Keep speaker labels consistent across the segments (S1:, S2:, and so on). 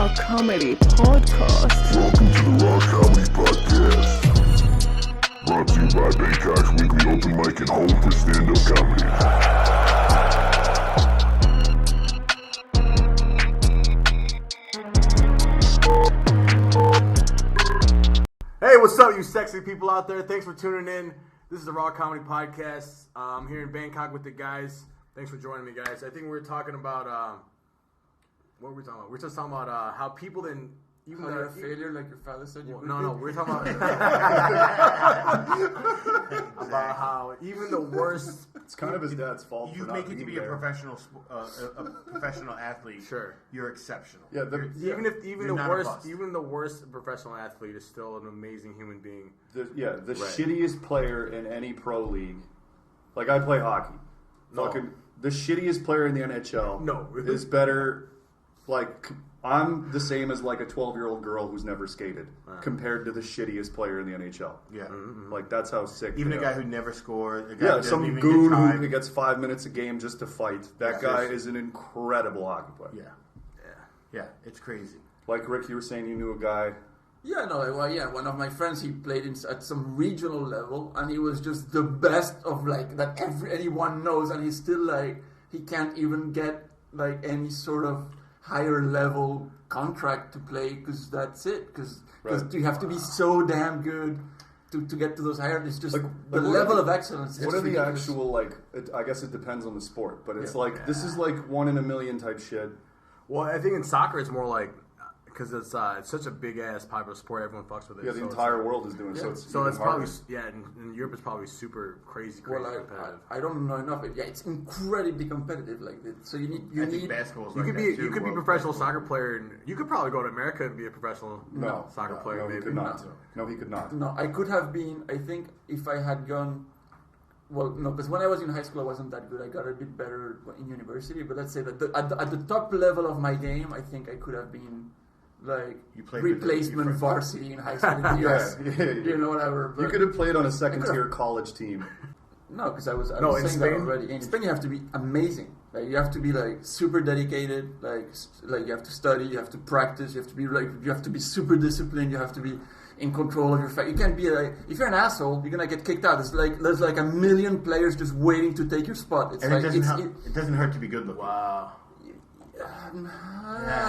S1: Raw Comedy Podcast.
S2: Welcome to the Raw Comedy Podcast. Brought to you by Bangkok's weekly open mic and home for stand-up comedy.
S3: Hey, what's up, you sexy people out there? Thanks for tuning in. This is the Raw Comedy Podcast. I'm here in Bangkok with the guys. Thanks for joining me, guys. I think we're talking about what were we talking about? We're just talking about how people didn't even
S4: you're a failure, like your father said you would
S3: no,
S4: be.
S3: we're talking about about how even the worst.
S5: It's kind of his dad's fault.
S6: You
S5: for
S6: make
S5: not
S6: it to
S5: being
S6: be a
S5: there.
S6: professional athlete.
S3: Sure.
S6: You're exceptional.
S5: Yeah,
S3: Even
S6: You're
S3: the
S6: not a
S3: worst,
S6: bust.
S3: even the worst professional athlete is still an amazing human being.
S5: the
S3: Right.
S5: shittiest player in any pro league. Like I play hockey.
S3: No.
S5: Fucking the shittiest player in the NHL.
S3: No.
S5: is better. Like I'm the same as like a 12-year-old girl who's never skated compared to the shittiest player in the NHL.
S6: Yeah.
S5: Like that's how sick.
S6: Even
S5: they
S6: a guy
S5: are.
S6: who never scored. A guy who
S5: Yeah,
S6: doesn't
S5: some
S6: even
S5: goon
S6: get time.
S5: who gets 5 minutes a game just to fight. That guy is an incredible hockey player.
S6: Yeah. Yeah. It's crazy.
S5: Like Rick, you were saying you knew a guy.
S4: Yeah, no, well, yeah, one of my friends, he played at some regional level, and he was just the best of, like, that anyone knows, and he's still, like, he can't even get, like, any sort of higher level contract to play, because that's it, because you have to be so damn good to get to those higher, it's just, the level of excellence is
S5: What are the
S4: ridiculous.
S5: actual, like, I guess it depends on the sport, but it's this is like 1 in a million type shit.
S3: Well, I think in soccer it's more like because it's such a big ass popular sport, everyone fucks with it.
S5: Yeah, the
S3: so it's
S5: entire
S3: like-
S5: world is doing it, so it's
S3: So
S5: even
S3: it's probably
S5: harder.
S3: in Europe it's probably super crazy
S4: Well,
S3: competitive.
S4: I don't know enough, but yeah, it's incredibly competitive, like, so you need...
S6: I think basketball's
S3: You
S6: like
S3: could
S6: that
S3: be
S6: too.
S3: you could be a
S6: World
S3: professional
S6: basketball.
S3: soccer player, and you could probably go to America and be a professional soccer player.
S5: No,
S3: maybe
S5: he could not. No, he could not.
S4: No, I could have been. I think if I had gone, well, no, because when I was in high school, I wasn't that good. I got a bit better in university. But let's say that at the top level of my game, I think I could have been like
S6: You played with
S4: replacement
S6: your
S4: varsity in high school in the US.
S5: Yeah.
S4: You know, whatever.
S5: You
S4: But
S5: could have played on a second-tier college team.
S4: no, because I was
S3: No,
S4: was
S3: in
S4: saying that
S3: Spain?
S4: already. In Spain, you have to be amazing. Like you have to be like super dedicated. Like you have to study. You have to practice. You have to be you have to be super disciplined. You have to be in control of your fight. You can't be like, if you're an asshole, you're gonna get kicked out. It's like there's like a million players just waiting to take your spot. It's
S6: And
S4: like
S6: it doesn't hurt to be good looking.
S3: Wow.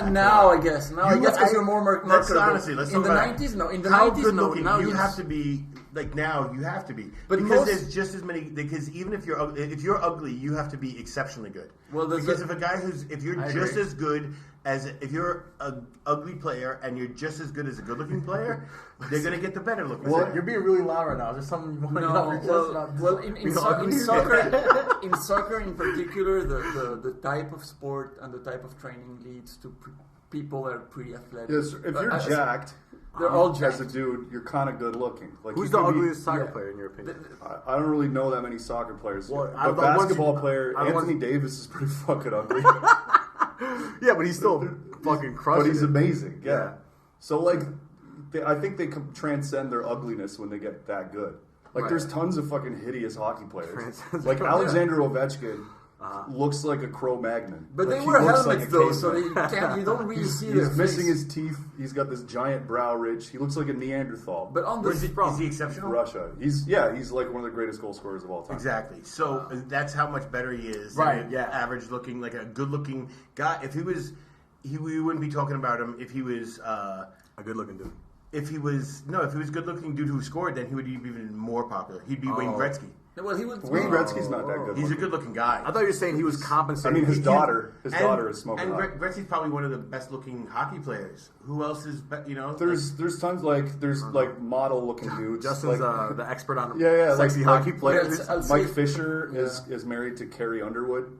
S4: now I guess because you're more
S6: Let's
S4: marketable.
S6: honestly, let's
S4: in
S6: talk
S4: the
S6: about
S4: 90s, no. In the
S6: how
S4: 90s,
S6: good
S4: no.
S6: looking
S4: Now
S6: you
S4: yes.
S6: have to be. Like now, you have to be,
S4: But
S6: because
S4: most-
S6: there's just as many. Because even if you're ugly, you have to be exceptionally good.
S4: Well, there's
S6: because
S4: a-
S6: if you're
S3: I
S6: just
S3: agree.
S6: as good as if you're an ugly player and you're just as good as a good-looking player, they're gonna get the better looking.
S3: Well,
S6: player.
S3: you're being really loud right now. Is there something you want to get off your chest
S4: No,
S3: about?
S4: well, in soccer in particular, the type of sport and the type of training leads to people that are pretty athletic.
S5: Yes, if you're jacked,
S4: they're all
S5: as
S4: jacked.
S5: a dude, you're kind of good looking. Like
S3: Who's
S5: you
S3: the
S5: could be-
S3: ugliest soccer
S4: yeah.
S3: player in your opinion?
S5: I don't really know that many soccer players.
S3: Well,
S5: but
S3: I don't know, once
S5: basketball
S3: you-
S5: player
S3: I don't
S5: Anthony
S3: want-
S5: Davis is pretty fucking ugly,
S3: Yeah, but he's still fucking crushing.
S5: but he's
S3: it.
S5: amazing. Yeah.
S3: Yeah.
S5: So like, I think they can transcend their ugliness when they get that good. Like
S3: Right.
S5: there's tons of fucking hideous hockey players.
S3: Transcends
S5: Like
S3: their-
S5: Alexander Ovechkin looks like a Cro-Magnon.
S4: But
S5: Like,
S4: they
S5: he
S4: wear
S5: looks
S4: helmets
S5: like a
S4: though, so
S5: caveman.
S4: you don't really see their
S5: He's missing
S4: face.
S5: his teeth. He's got this giant brow ridge. He looks like a Neanderthal.
S4: But on the
S6: Is he exceptional?
S5: Russia. He's like one of the greatest goal scorers of all time.
S6: Exactly. So that's how much better he is.
S3: Right,
S6: Than
S3: yeah.
S6: Average looking, like a good looking guy. If he was, we wouldn't be talking about him. If he was,
S3: A good-looking dude.
S6: if he was good looking dude who scored, then he would be even more popular. He'd be Wayne Gretzky.
S4: Well, he would.
S5: Wayne Gretzky's not that good.
S6: He's a good looking guy.
S3: I thought you were saying he was
S5: I
S3: compensating.
S5: mean, his daughter
S6: And-
S5: is smoking
S6: And
S5: hot.
S6: Gretzky's probably one of the best looking hockey players. Who else is,
S5: There's tons like model looking dudes.
S3: Justin's
S5: like,
S3: the expert on
S5: yeah,
S3: sexy
S5: like,
S3: hockey
S5: like,
S3: players.
S4: I'll say-
S5: Mike Fisher is married to Carrie Underwood.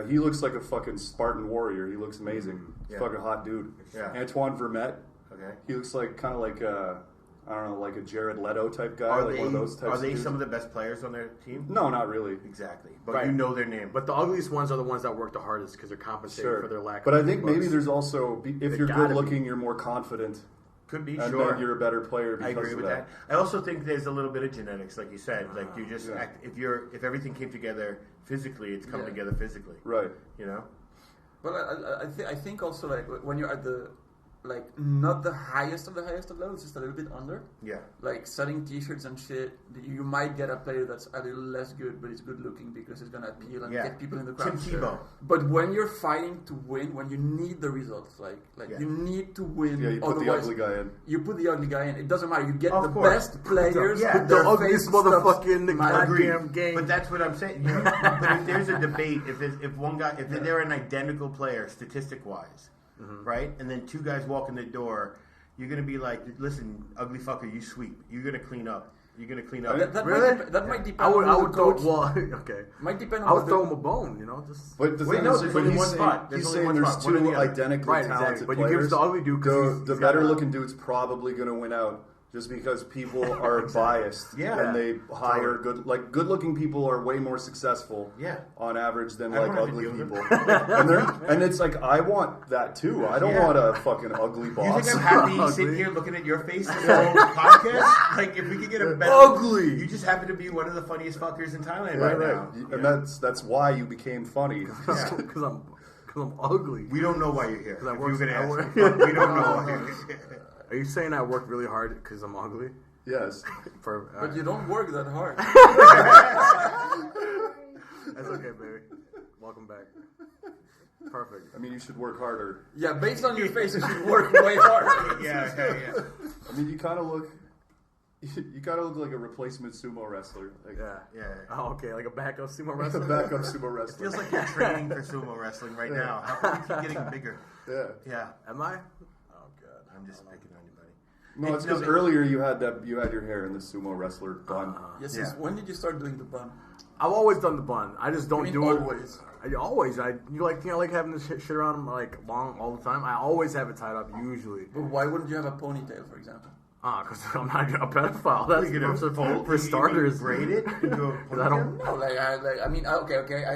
S5: He looks like a fucking Spartan warrior. He looks amazing. He's a fucking hot dude.
S6: Yeah.
S5: Antoine Vermette.
S6: Okay.
S5: He looks like kind of like I don't know, like a Jared Leto type guy.
S6: Are
S5: like
S6: they,
S5: one of those types.
S6: are they
S5: dudes.
S6: some of the best players on their team?
S5: No, not really.
S6: Exactly. But
S3: Right.
S6: you know their name.
S3: But the ugliest ones are the ones that work the hardest because they're compensating
S5: Sure.
S3: for their lack.
S5: But
S3: of
S5: I think
S3: looks.
S5: maybe there's also if you're
S3: gotta
S5: good looking,
S3: be.
S5: you're more confident.
S6: Could be,
S5: And
S6: sure.
S5: then you're a better player
S6: I
S5: because
S6: agree
S5: of
S6: with that. I also think there's a little bit of genetics, like you said. Like you just
S5: Yeah.
S6: act, if everything came together physically, it's come
S4: Yeah.
S6: together physically.
S5: Right.
S6: You know.
S4: But I think also like when you're at the like not the highest of the levels, just a little bit under.
S6: Yeah.
S4: Like selling T-shirts and shit. You might get a player that's a little less good, but it's good looking because it's gonna appeal and get people in the crowd.
S6: Tim Tebow.
S4: But when you're fighting to win, when you need the results, you need to win.
S5: Yeah, you put the ugly guy in.
S4: You put the ugly guy in. It doesn't matter. You get
S6: Of
S4: the
S6: course.
S4: best players.
S6: Yeah,
S4: with
S3: The
S4: their
S3: ugliest
S4: face stuff.
S3: motherfucking
S6: Agreed.
S3: goddamn game.
S6: But that's what I'm saying. But if there's a debate, if they're an identical player statistic wise, right, and then two guys walk in the door, you're gonna be like, listen, ugly fucker, you sweep. You're gonna clean up. You're gonna clean up.
S4: That
S3: Really?
S4: might depend.
S3: I would
S4: on the
S3: throw.
S4: coach.
S3: Well, okay.
S4: Might depend on
S3: I would
S4: what
S3: throw
S4: the-
S3: him a bone. You know, just.
S5: But the
S6: Wait,
S5: thing
S6: no,
S5: is,
S6: there's
S5: when
S6: only
S5: he's
S6: one
S5: saying,
S6: spot. There's
S5: he's
S6: only
S5: saying
S6: one
S5: there's
S6: spot. One or
S5: two
S6: the other.
S5: identically
S3: Right,
S5: talented
S3: exactly. But you give
S5: players.
S3: us the ugly dude 'cause
S5: the
S3: he's got
S5: better
S3: a-
S5: looking dude's probably going to win out. Just because people are biased
S6: Yeah.
S5: and they hire good looking people are way more successful
S6: Yeah.
S5: on average than
S6: I don't
S5: like
S6: have to
S5: ugly
S6: deal with
S5: people. and it's like I want that too. I don't
S6: Yeah.
S5: want a fucking ugly
S6: You
S5: boss.
S6: think I'm happy sitting here looking at your face this whole podcast? Like, if we could get a better...
S3: Ugly!
S6: You just happen to be one of the funniest fuckers in Thailand
S5: right,
S6: right
S5: right.
S6: now.
S5: And that's why you became funny.
S3: Because I'm ugly.
S6: We don't know why you're here.
S3: 'Cause I
S6: If
S3: work-
S6: you were gonna
S3: I
S6: ask
S3: work-
S6: me, we don't know why you're here.
S3: Are you saying I work really hard because I'm ugly?
S5: Yes.
S4: But you don't work that hard.
S3: That's okay, baby. Welcome back. Perfect.
S5: I mean, you should work harder.
S4: Yeah, based on your face, you should work way harder.
S6: Yeah.
S5: I mean, you kind of look like a replacement sumo wrestler. Like,
S3: Yeah. Oh, okay. Like a backup sumo wrestler.
S5: a backup sumo wrestler.
S6: Feels like you're training for sumo wrestling right now. How come you keep getting bigger?
S5: Yeah.
S6: Yeah.
S3: Am I? Oh god.
S6: I'm just picking on you, buddy.
S5: No, it's because earlier you had your hair in the sumo wrestler bun.
S4: Yes,
S6: Yeah.
S4: when did you start doing the bun?
S3: I've always done the bun. I just don't
S4: mean
S3: do it.
S4: always?
S3: You like having this shit around like long all the time. I always have it tied up usually.
S4: But why wouldn't you have a ponytail, for example?
S3: Because I'm not a pedophile. That's
S6: You're gonna
S3: for starters.
S6: braid it into a
S3: 'Cause I don't.
S4: No,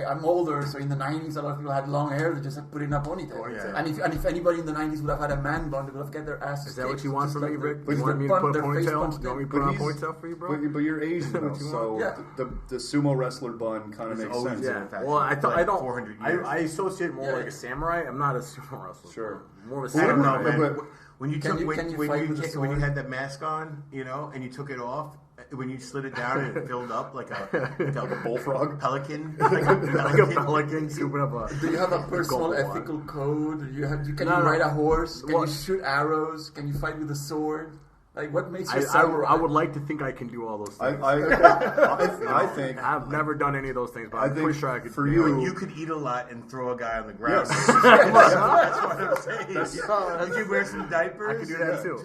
S4: I'm older, so in the 90s, a lot of people had long hair, they just put it in a ponytail.
S6: Yeah.
S4: And if anybody in the 90s would have had a man bun, they would have get their asses
S3: Is that what
S4: kicked,
S3: you want
S4: just
S3: from me,
S4: like
S3: Rick?
S5: But
S3: You want me to
S4: bun-
S3: put a
S4: their face
S3: ponytail?
S4: punched
S3: You want me
S4: in.
S3: to put on a
S5: But he's-
S3: ponytail for you, bro?
S5: But you're Asian though,
S3: What you
S5: so
S3: want?
S4: Yeah.
S5: the sumo wrestler bun kind of
S6: It's
S5: makes
S6: always
S5: sense.
S6: been
S3: Yeah.
S6: in fashion
S3: Well, I
S6: for
S3: thought
S6: like
S3: I don't.
S6: 400
S3: I
S6: years.
S3: associate more
S4: Yeah.
S3: like a samurai. I'm not a sumo wrestler.
S5: Sure.
S3: More of a
S6: I don't know,
S3: samurai.
S6: man. When you
S4: Can
S6: took
S4: you-
S6: when
S4: can you
S6: when
S4: fight
S6: you
S4: with a
S6: when you
S4: sword?
S6: had that mask on, and you took it off, when you slid it down and it filled up like a
S5: Bullfrog.
S6: pelican,
S3: like a pelican scooping up a.
S4: Do you have a personal
S3: Gold one.
S4: ethical code? Can
S3: No,
S4: you
S3: no.
S4: ride a horse? Can
S3: Well-
S4: you shoot arrows? Can you fight with a sword? Like, what makes you
S3: I
S4: samurai?
S3: would like to think I can do all those things.
S5: I think
S3: I've never done any of those things, but
S5: I
S3: I'm
S5: think
S3: pretty sure I could.
S5: for
S3: do
S5: you-
S3: it.
S6: You could eat a lot and throw a guy on the ground.
S5: Yes.
S6: That's what I'm saying.
S5: That's-
S6: You could wear some diapers.
S3: I could do that too.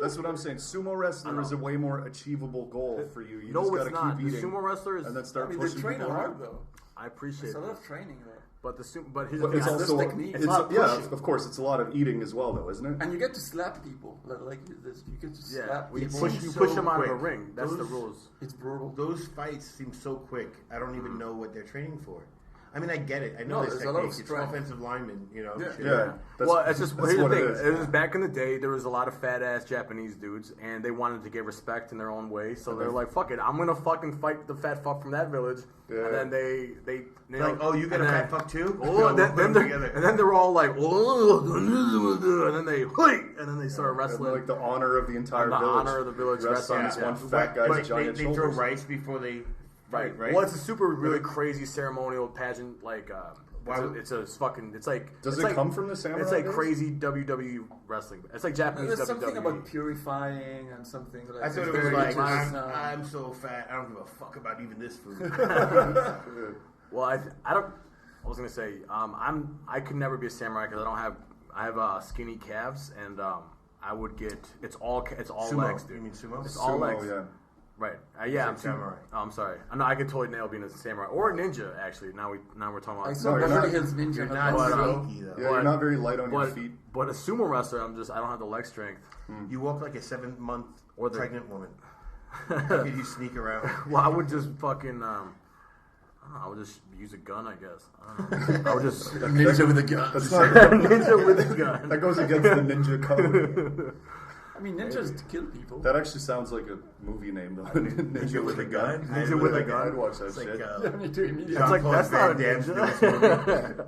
S5: That's what I'm saying. Sumo wrestler is a way more achievable goal for you. You
S3: No,
S5: just
S3: it's
S5: gotta
S3: not.
S5: keep
S3: The
S5: eating
S3: sumo wrestler is.
S5: and then start
S4: I mean,
S5: pushing
S4: they train
S5: people
S4: hard,
S5: around.
S4: though.
S3: I appreciate
S4: It's a lot
S3: that.
S4: of training, though.
S3: But here's
S5: But
S3: the
S5: it's
S3: thing.
S4: just
S5: also
S4: technique.
S3: It's not
S5: yeah,
S3: pushing.
S5: of course, it's a lot of eating as well, though, isn't it?
S4: And you get to slap people. Like this. You get to
S3: Yeah,
S4: slap
S3: when you
S4: people.
S3: push
S6: seems
S3: them
S6: so
S3: out of the
S6: quick.
S3: ring. That's the
S6: Those-
S3: rules.
S4: It's brutal.
S6: Those fights seem so quick. I don't even know what they're training for. I mean, I get it. I
S4: No,
S6: know there's
S4: there's a lot of
S6: technique. It's
S4: strength.
S6: offensive linemen,
S4: Yeah.
S6: shit.
S5: Yeah.
S3: Well, it's just
S5: that's
S3: here's the
S5: what
S3: thing.
S5: it is.
S3: It was back in the day. There was a lot of fat ass Japanese dudes, and they wanted to get respect in their own way. So they're like, "Fuck it, I'm gonna fucking fight the fat fuck from that village."
S5: Yeah.
S3: And then they
S6: Like, oh, you got a
S3: and
S6: fat
S3: then-
S6: fuck too?
S3: Oh,
S6: No,
S3: and
S6: we'll
S3: then,
S6: put them together.
S3: and then they're all like, and then they start
S5: And
S3: wrestling.
S5: like the honor of the entire
S3: And the
S5: village.
S3: honor of the village
S5: rests on
S3: rests
S5: this
S3: on-
S5: one
S3: yeah.
S5: fat guy's
S6: But
S5: giant
S6: they throw
S5: shoulders.
S6: rice before they fight, right?
S3: Well, it's a super really crazy ceremonial pageant. Like,
S6: Why would-
S3: it's a fucking. It's like.
S5: Does
S3: it's
S5: it
S3: like,
S5: come from the samurai
S3: It's like
S5: days?
S3: crazy WWE wrestling. It's like Japanese
S4: There's something
S3: WWE.
S4: about purifying and something like
S6: I thought it was
S4: very
S6: like,
S4: just,
S6: I'm so fat, I don't give a fuck about even this food.
S3: Well, I don't. I was gonna say, I could never be a samurai because I have skinny calves, and I would get it's all
S6: Sumo.
S3: legs, dude.
S6: You mean sumo?
S3: It's all
S5: Sumo,
S3: legs.
S5: yeah.
S3: Right. Yeah, I'm
S6: said samurai.
S3: Oh, I'm sorry. I know I could totally nail being a samurai or a ninja. Actually, now we're talking
S4: I
S3: about.
S4: saw
S5: No, you're
S4: Beverly
S5: not-
S4: Hills Ninja.
S6: You're
S4: not
S6: not
S3: But,
S6: sneaky, though.
S5: Yeah, you're not very light on your feet.
S3: But a sumo wrestler, I don't have the leg strength.
S6: You walk like a 7-month
S3: Or the-
S6: pregnant woman. How could you sneak around?
S3: Well, I would just fucking. I don't know, I would just use a gun, I guess. I don't know. I would just
S4: Ninja with a gun.
S5: That's not,
S3: ninja with a gun.
S5: that goes against the ninja code.
S4: I mean, ninjas kill people.
S5: That actually sounds like a movie name, though.
S6: Ninja with a gun?
S3: Ninja with a gun.
S5: I'd watch that
S6: It's
S5: shit.
S6: like,
S4: Me too, immediately.
S3: It's like
S6: Jean-Claude
S3: that's not a
S6: Van Damme's
S3: ninja.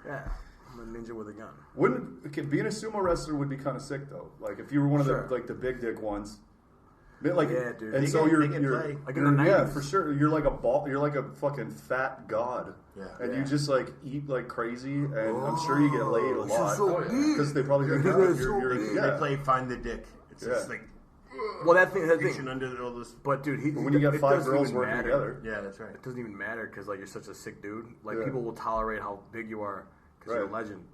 S3: Yeah. I'm a ninja with a gun.
S5: Being a sumo wrestler would be kind of sick though. Like if you were one of
S3: Sure.
S5: the big dick ones. Like,
S3: Yeah, dude.
S5: And
S3: They
S5: so
S6: can
S5: you're
S6: play.
S3: Like in the
S5: yeah,
S3: 90s.
S5: for sure. You're like a ball. You're like a fucking fat god.
S6: Yeah.
S5: And
S3: Yeah.
S5: you just like eat like crazy, and I'm sure you get laid a lot
S3: so
S5: because they probably think
S6: They play Find the Dick. It's just like
S3: Well, that thing.
S6: reaching under all this.
S3: But dude,
S5: when you get
S3: it
S5: 5
S3: doesn't
S5: girls
S3: even
S5: working
S3: matter.
S5: together.
S6: Yeah, that's right.
S3: It doesn't even matter because like you're such a sick dude. Like
S5: Yeah.
S3: people will tolerate how big you are because you're a
S5: Right.
S3: legend,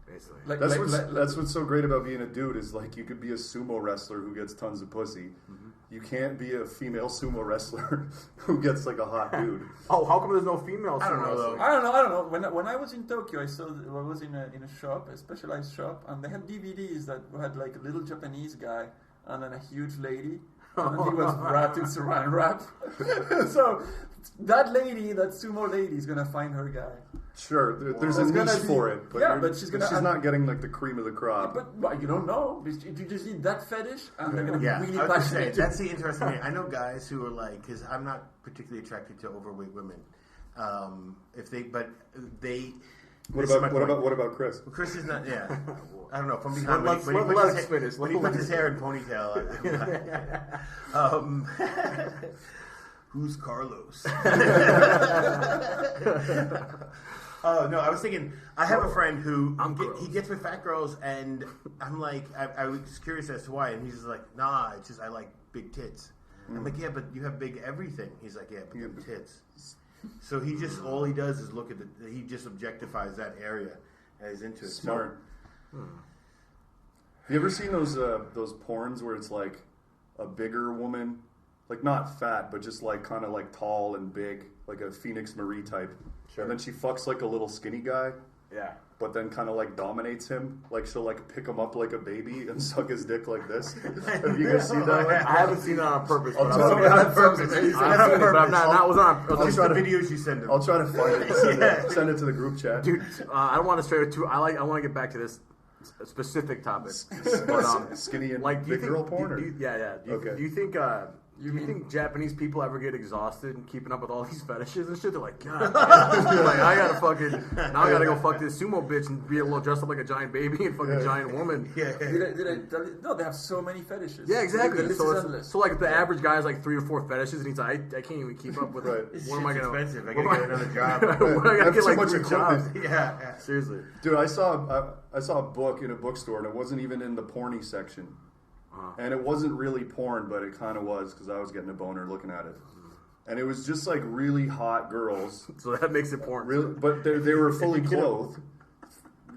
S3: basically.
S4: Like,
S5: That's what's so great about being a dude is like you could be a sumo wrestler who gets tons of pussy. You can't be a female sumo wrestler who gets like a hot dude.
S3: Oh, how come there's no females?
S6: I don't know, though.
S4: I don't know. When I was in Tokyo, I was in a shop, a specialized shop, and they had DVDs that had like a little Japanese guy and then a huge lady, and then he was wrapped in saran wrap. So that lady, that sumo lady, is gonna find her guy.
S5: Sure, there's a
S4: It's gonna
S5: niche
S4: be-
S5: for it, but,
S4: yeah, but she's gonna-
S5: not getting like the cream of the crop.
S4: But well, you don't know. You just need that fetish, and they're gonna be
S6: Yeah,
S4: really
S6: I was gonna say,
S4: passionate.
S6: that's the interesting thing. I know guys who are like, because I'm not particularly attracted to overweight women.
S5: What about Chris?
S6: Chris is not. Yeah, I don't know. From behind,
S3: Let's finish.
S6: when he puts his hair in ponytail. Who's Carlos? Oh no, I was thinking. I have a friend who he gets with fat girls, and I'm like, I was curious as to why, and he's just like, nah, it's just I like big tits. I'm like, yeah, but you have big everything. He's like, yeah, but you have tits. So he just all he does is look at he just objectifies that area and is into it.
S5: Smart. Have you ever seen those porns where it's like a bigger woman, like not fat, but just like kind of like tall and big, like a Phoenix Marie type, and then she fucks like a little skinny guy.
S3: Yeah.
S5: But then kind of like dominates him, like she'll like pick him up like a baby and suck his dick like this. Have you guys seen that?
S3: I haven't seen it on purpose.
S5: I'll
S3: But
S5: try
S3: I've
S5: to-
S3: I've seen it, but I'm not. It was on.
S6: At least
S5: try
S6: the
S5: to-
S6: videos you send him.
S5: I'll try to find it. Send it to the group chat.
S3: Dude, I don't want to stray too. I want to get back to this specific topic. But,
S5: Skinny and
S3: like, do you
S5: big
S3: think,
S5: girl porn?
S3: do you, yeah. Do you think? Do you think Japanese people ever get exhausted and keeping up with all these fetishes and shit? They're like, God, man. Like, I gotta go fuck this sumo bitch and be a little dressed up like a giant baby and fucking giant woman.
S6: Yeah.
S4: Did I tell you? No, they have so many fetishes.
S3: Yeah, exactly.
S4: The list
S3: So,
S4: is endless.
S3: so like the average guy has like 3 or 4 fetishes, and he's like, I can't even keep up with it.
S6: This
S3: What am I
S6: shit's
S3: gonna?
S6: expensive. I
S3: what
S6: gotta
S3: am
S6: get another job.
S3: What am I
S5: I
S3: gonna
S5: have
S3: get
S5: too
S3: like
S5: much
S3: 3
S5: equipment.
S3: jobs?
S6: Yeah.
S3: Seriously.
S5: Dude, I saw a book in a bookstore, and it wasn't even in the porny section. And it wasn't really porn, but it kind of was because I was getting a boner looking at it. And it was just like really hot girls,
S3: So that makes it porn.
S5: really, but they were fully clothed.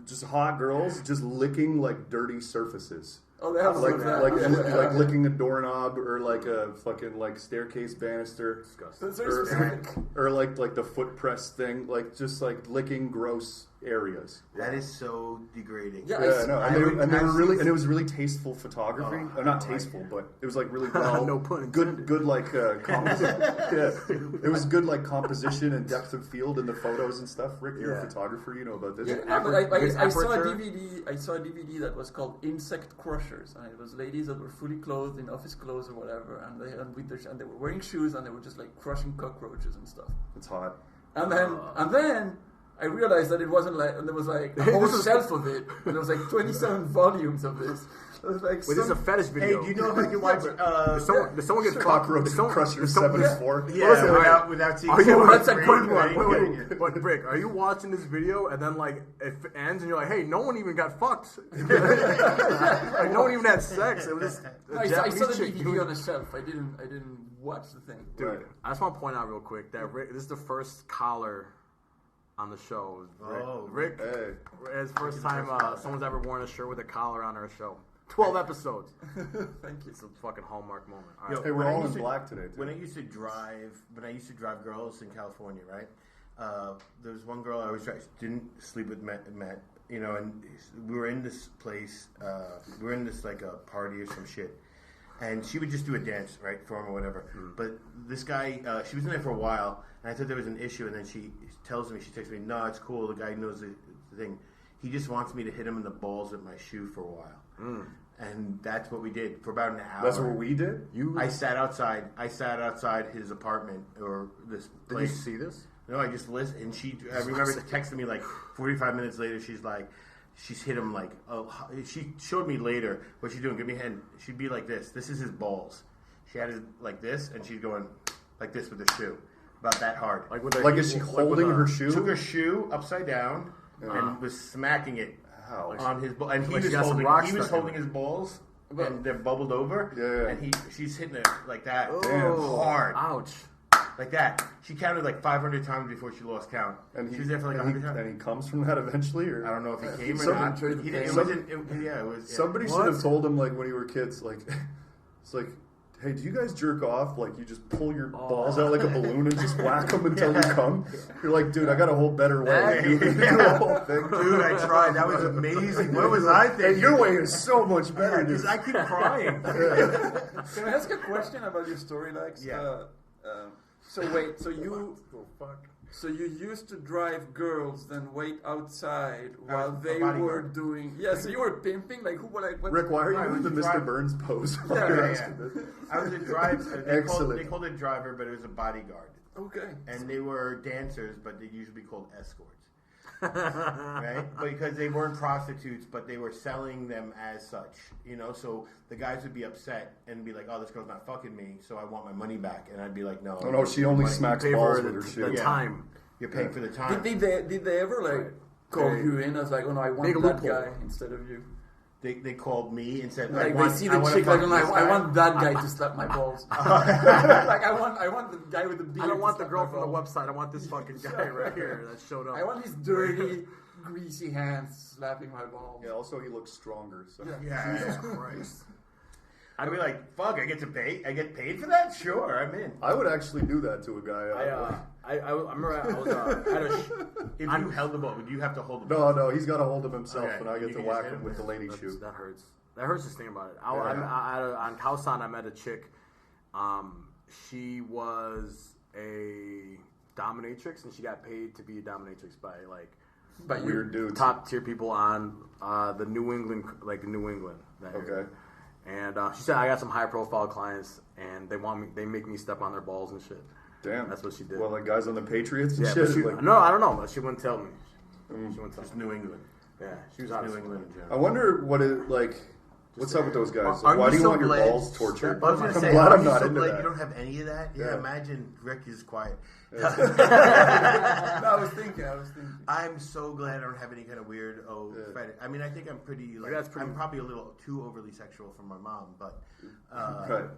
S5: Just hot girls, just licking like dirty surfaces.
S4: Oh, they have
S5: Like,
S4: some of that.
S5: like licking a doorknob or like a fucking like staircase banister.
S3: Disgusting.
S4: That's very specific.
S5: Or like the foot press thing, like just like licking gross areas.
S6: That is so degrading.
S4: Yeah,
S5: Yeah, no, and they were really,
S6: I've
S5: and it was really tasteful photography.
S6: Oh,
S5: Not
S6: I like
S5: tasteful, but it was like really well,
S3: No pun intended.
S5: good like yeah. It was good like composition and depth of field in the photos and stuff. Rick, you're
S3: Yeah.
S5: a photographer, you know about this.
S4: Yeah, no, but I saw a
S3: aperture.
S4: DVD. I saw a DVD that was called Insect Crushers, and it was ladies that were fully clothed in office clothes or whatever, and they were wearing shoes and they were just like crushing cockroaches and stuff.
S5: It's hot.
S4: And then I realized that it wasn't like, and there was like a whole shelf of it, and there was like 27 volumes of this. It was like,
S3: Wait, this is a fetish
S6: Hey,
S3: video.
S6: do you know if I can watch?
S3: Did someone get
S5: Cockroach
S3: did someone-
S5: Crusher
S3: did someone-
S5: 74.
S6: Yeah,
S3: Listen,
S6: without seeing.
S3: Are you,
S6: someone
S3: that's a
S6: scream,
S3: good one.
S6: right?
S3: Wait. But Rick, are you watching this video and then like it ends and you're like, hey, no one even got fucked. Like, no one even had sex. It was just a
S4: I saw the
S3: Japanese chick
S4: DVD
S3: doing-
S4: on the shelf. I didn't watch the thing.
S3: Dude,
S5: Right.
S3: I just want to point out real quick that Rick, this is the first collar on the show. Rick,
S5: Hey.
S3: it's the first time someone's ever worn a shirt with a collar on our show. 12 episodes.
S4: Thank you.
S3: It's a fucking hallmark moment. All
S6: Yo,
S3: right.
S5: Hey, we're
S6: when I
S5: all in
S6: used to-
S5: black today, too.
S6: When I used to drive girls in California, right? There was one girl I always didn't sleep with Matt, you know, and we were in this place, we were in this like a party or some shit, and she would just do a dance, right, for him or whatever. But this guy, she was in there for a while, and I thought there was an issue, and then she tells me, she texts me, no, it's cool, the guy knows the thing. He just wants me to hit him in the balls with my shoe for a while. And that's what we did for about an hour.
S5: That's what we did.
S6: I sat outside his apartment or this
S3: Did you
S6: place.
S3: see this?
S6: No, I just listen. And I remember texting me like 45 minutes later. She's hit him like, she showed me later what she's doing. Give me a hand. She'd be like this. This is his balls. She had it like this, and she's going like this with the shoe. About that hard.
S5: Like is she holding her shoe?
S6: Took her shoe upside down and was smacking it on his ball. And he was holding his balls, and they're bubbled over.
S5: Yeah.
S6: And she's hitting it like that.
S3: Oh,
S6: hard.
S3: Ouch.
S6: Like that. She counted like 500 times before she lost count. And she was there for like 100 times.
S5: And he comes from that eventually, or
S6: I don't know if he came or not. It was.
S5: Somebody should have told him like when you were kids, like it's like, hey, do you guys jerk off? Like you just pull your balls out like a balloon and just whack them until you come. You're like, dude, I got a whole better way. You do the whole thing.
S6: Dude, I tried. That was amazing. What was I thinking?
S5: And your way is so much better, dude.
S6: Because I keep crying.
S4: Can I ask a question about your story, Lex?
S6: Yeah.
S4: So you used to drive girls, then wait outside while they were doing. Yeah, so you were pimping, like who? Like what?
S5: Rick, why are you doing the Mr. Burns pose?
S6: Yeah. I was a driver.
S5: Excellent.
S6: They called it driver, but it was a bodyguard.
S4: Okay.
S6: And they were dancers, but they usually called escorts. Right? Because they weren't prostitutes, but they were selling them as such. You know, so the guys would be upset and be like, "Oh, this girl's not fucking me, so I want my money back." And I'd be like, "No,
S5: no, she only smacks balls with her shoe."
S3: The time.
S6: You're paying for the time.
S4: Did they ever like call you in as like, "Oh no, I want that guy instead of you"?
S6: They called me and said,
S4: like they see the chick like, I want that guy to slap my balls. Like I want the guy with the beard.
S3: I don't want the girl from the website. I want this fucking guy right here that showed up.
S4: I want his dirty, greasy hands slapping my balls.
S5: Yeah. Also, he looks stronger. So.
S6: Yeah. Jesus Christ. I'd be like, fuck, I get paid for that? Sure, I'm in.
S5: I would actually do that to a guy.
S3: I remember I was
S6: if you held the ball, would you have to hold the ball?
S5: No, he's got to hold him himself,
S6: Okay.
S5: and I get to whack him with the lady shoe.
S3: That hurts. That hurts just thinking about it. On Khao I met a chick. She was a dominatrix, and she got paid to be a dominatrix by
S5: weird dudes,
S3: top tier people on the New England.
S5: Okay.
S3: And she said, I got some high profile clients, and they make me step on their balls and shit.
S5: Damn.
S3: That's what she did.
S5: Well, like guys on the Patriots and
S3: shit.
S5: shit.
S3: No, I don't know. She wouldn't tell me. She wouldn't tell me.
S6: It's New England.
S3: Yeah, she was out of
S6: New
S3: school.
S6: England in general.
S5: I wonder what it like. What's up with those guys?
S6: Aren't
S5: Why do you
S6: so
S5: want your
S6: glad-
S5: balls tortured?
S6: I was gonna say,
S5: glad
S6: aren't
S5: I'm
S6: you
S5: not
S6: so
S5: into
S6: glad
S5: that.
S6: you don't have any of that? Yeah, imagine Rick is quiet.
S4: No, I was thinking.
S6: I'm so glad I don't have any kind of weird fetish. I mean, I think I'm pretty. Like, I'm probably a little too overly sexual for my mom, but.
S5: Right.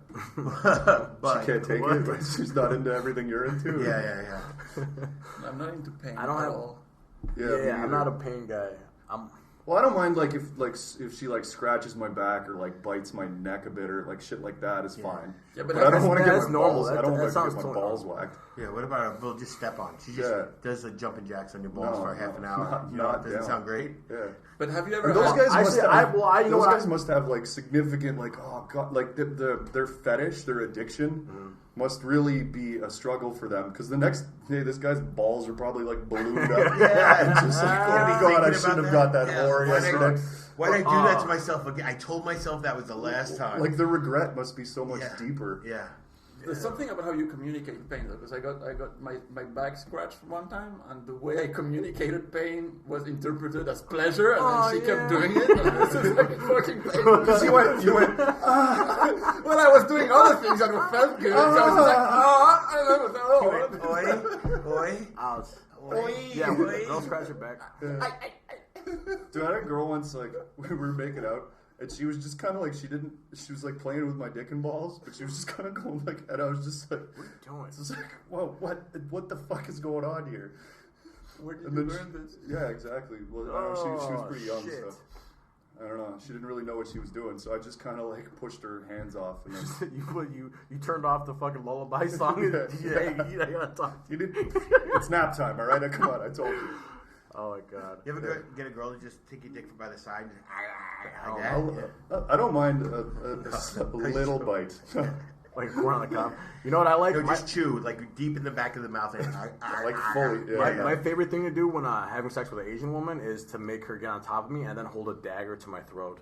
S6: But
S5: She can't take it. She's not into everything you're into.
S6: Yeah.
S4: I'm not into pain.
S3: I don't have.
S4: all.
S3: Yeah, I'm not a pain guy.
S5: Well, I don't mind if she scratches my back or like bites my neck a bit or like shit like that is fine.
S4: Yeah,
S5: but I don't want to get my
S3: normal.
S5: balls. I don't want to
S3: sounds
S5: get my
S3: totally
S5: balls whacked.
S6: Yeah. What about we'll just step on? She just does the jumping jacks on your balls for half an hour. Doesn't sound great.
S5: Yeah.
S4: But have you ever?
S5: Those
S4: had,
S5: guys must have like significant like like their fetish, their addiction must really be a struggle for them because the next day this guy's balls are probably like ballooned up.
S6: Yeah,
S5: and just like, oh god, I shouldn't have got that whore yesterday.
S6: Why did I do that to myself again? I told myself that was the last time.
S5: Like the regret must be so much deeper.
S6: Yeah.
S4: There's something about how you communicate pain, though, because I got my back scratched one time, and the way I communicated pain was interpreted as pleasure, and then she kept doing it, and this is like fucking pain.
S5: Because you went,
S4: well, I was doing other things that felt good, so I was just like,
S6: Oi.
S3: Ouch.
S6: Oi.
S3: Yeah, don't scratch your back.
S5: Dude, I had a girl once, like, we were making out, and she was just kind of like, she was like playing with my dick and balls, but she was just kind of going like, and I was just like, what are you doing? It's just like, whoa, what the fuck is going on here?
S4: Where did you learn this?
S5: Yeah, exactly. Well, I don't know, she was pretty young, so I don't know. She didn't really know what she was doing, so I just kind of like pushed her hands off. And then
S3: you turned off the fucking lullaby song. I gotta talk to you.
S5: It's nap time, all right? Come on, I told you.
S3: Oh my god!
S6: You ever get a girl to just take your dick by the side and like that?
S5: I don't mind a little bite.
S3: like corn on the cob. You know what I like?
S6: No, just chew, like deep in the back of the mouth. And,
S5: Like fully. Yeah.
S3: My favorite thing to do when having sex with an Asian woman is to make her get on top of me and then hold a dagger to my throat.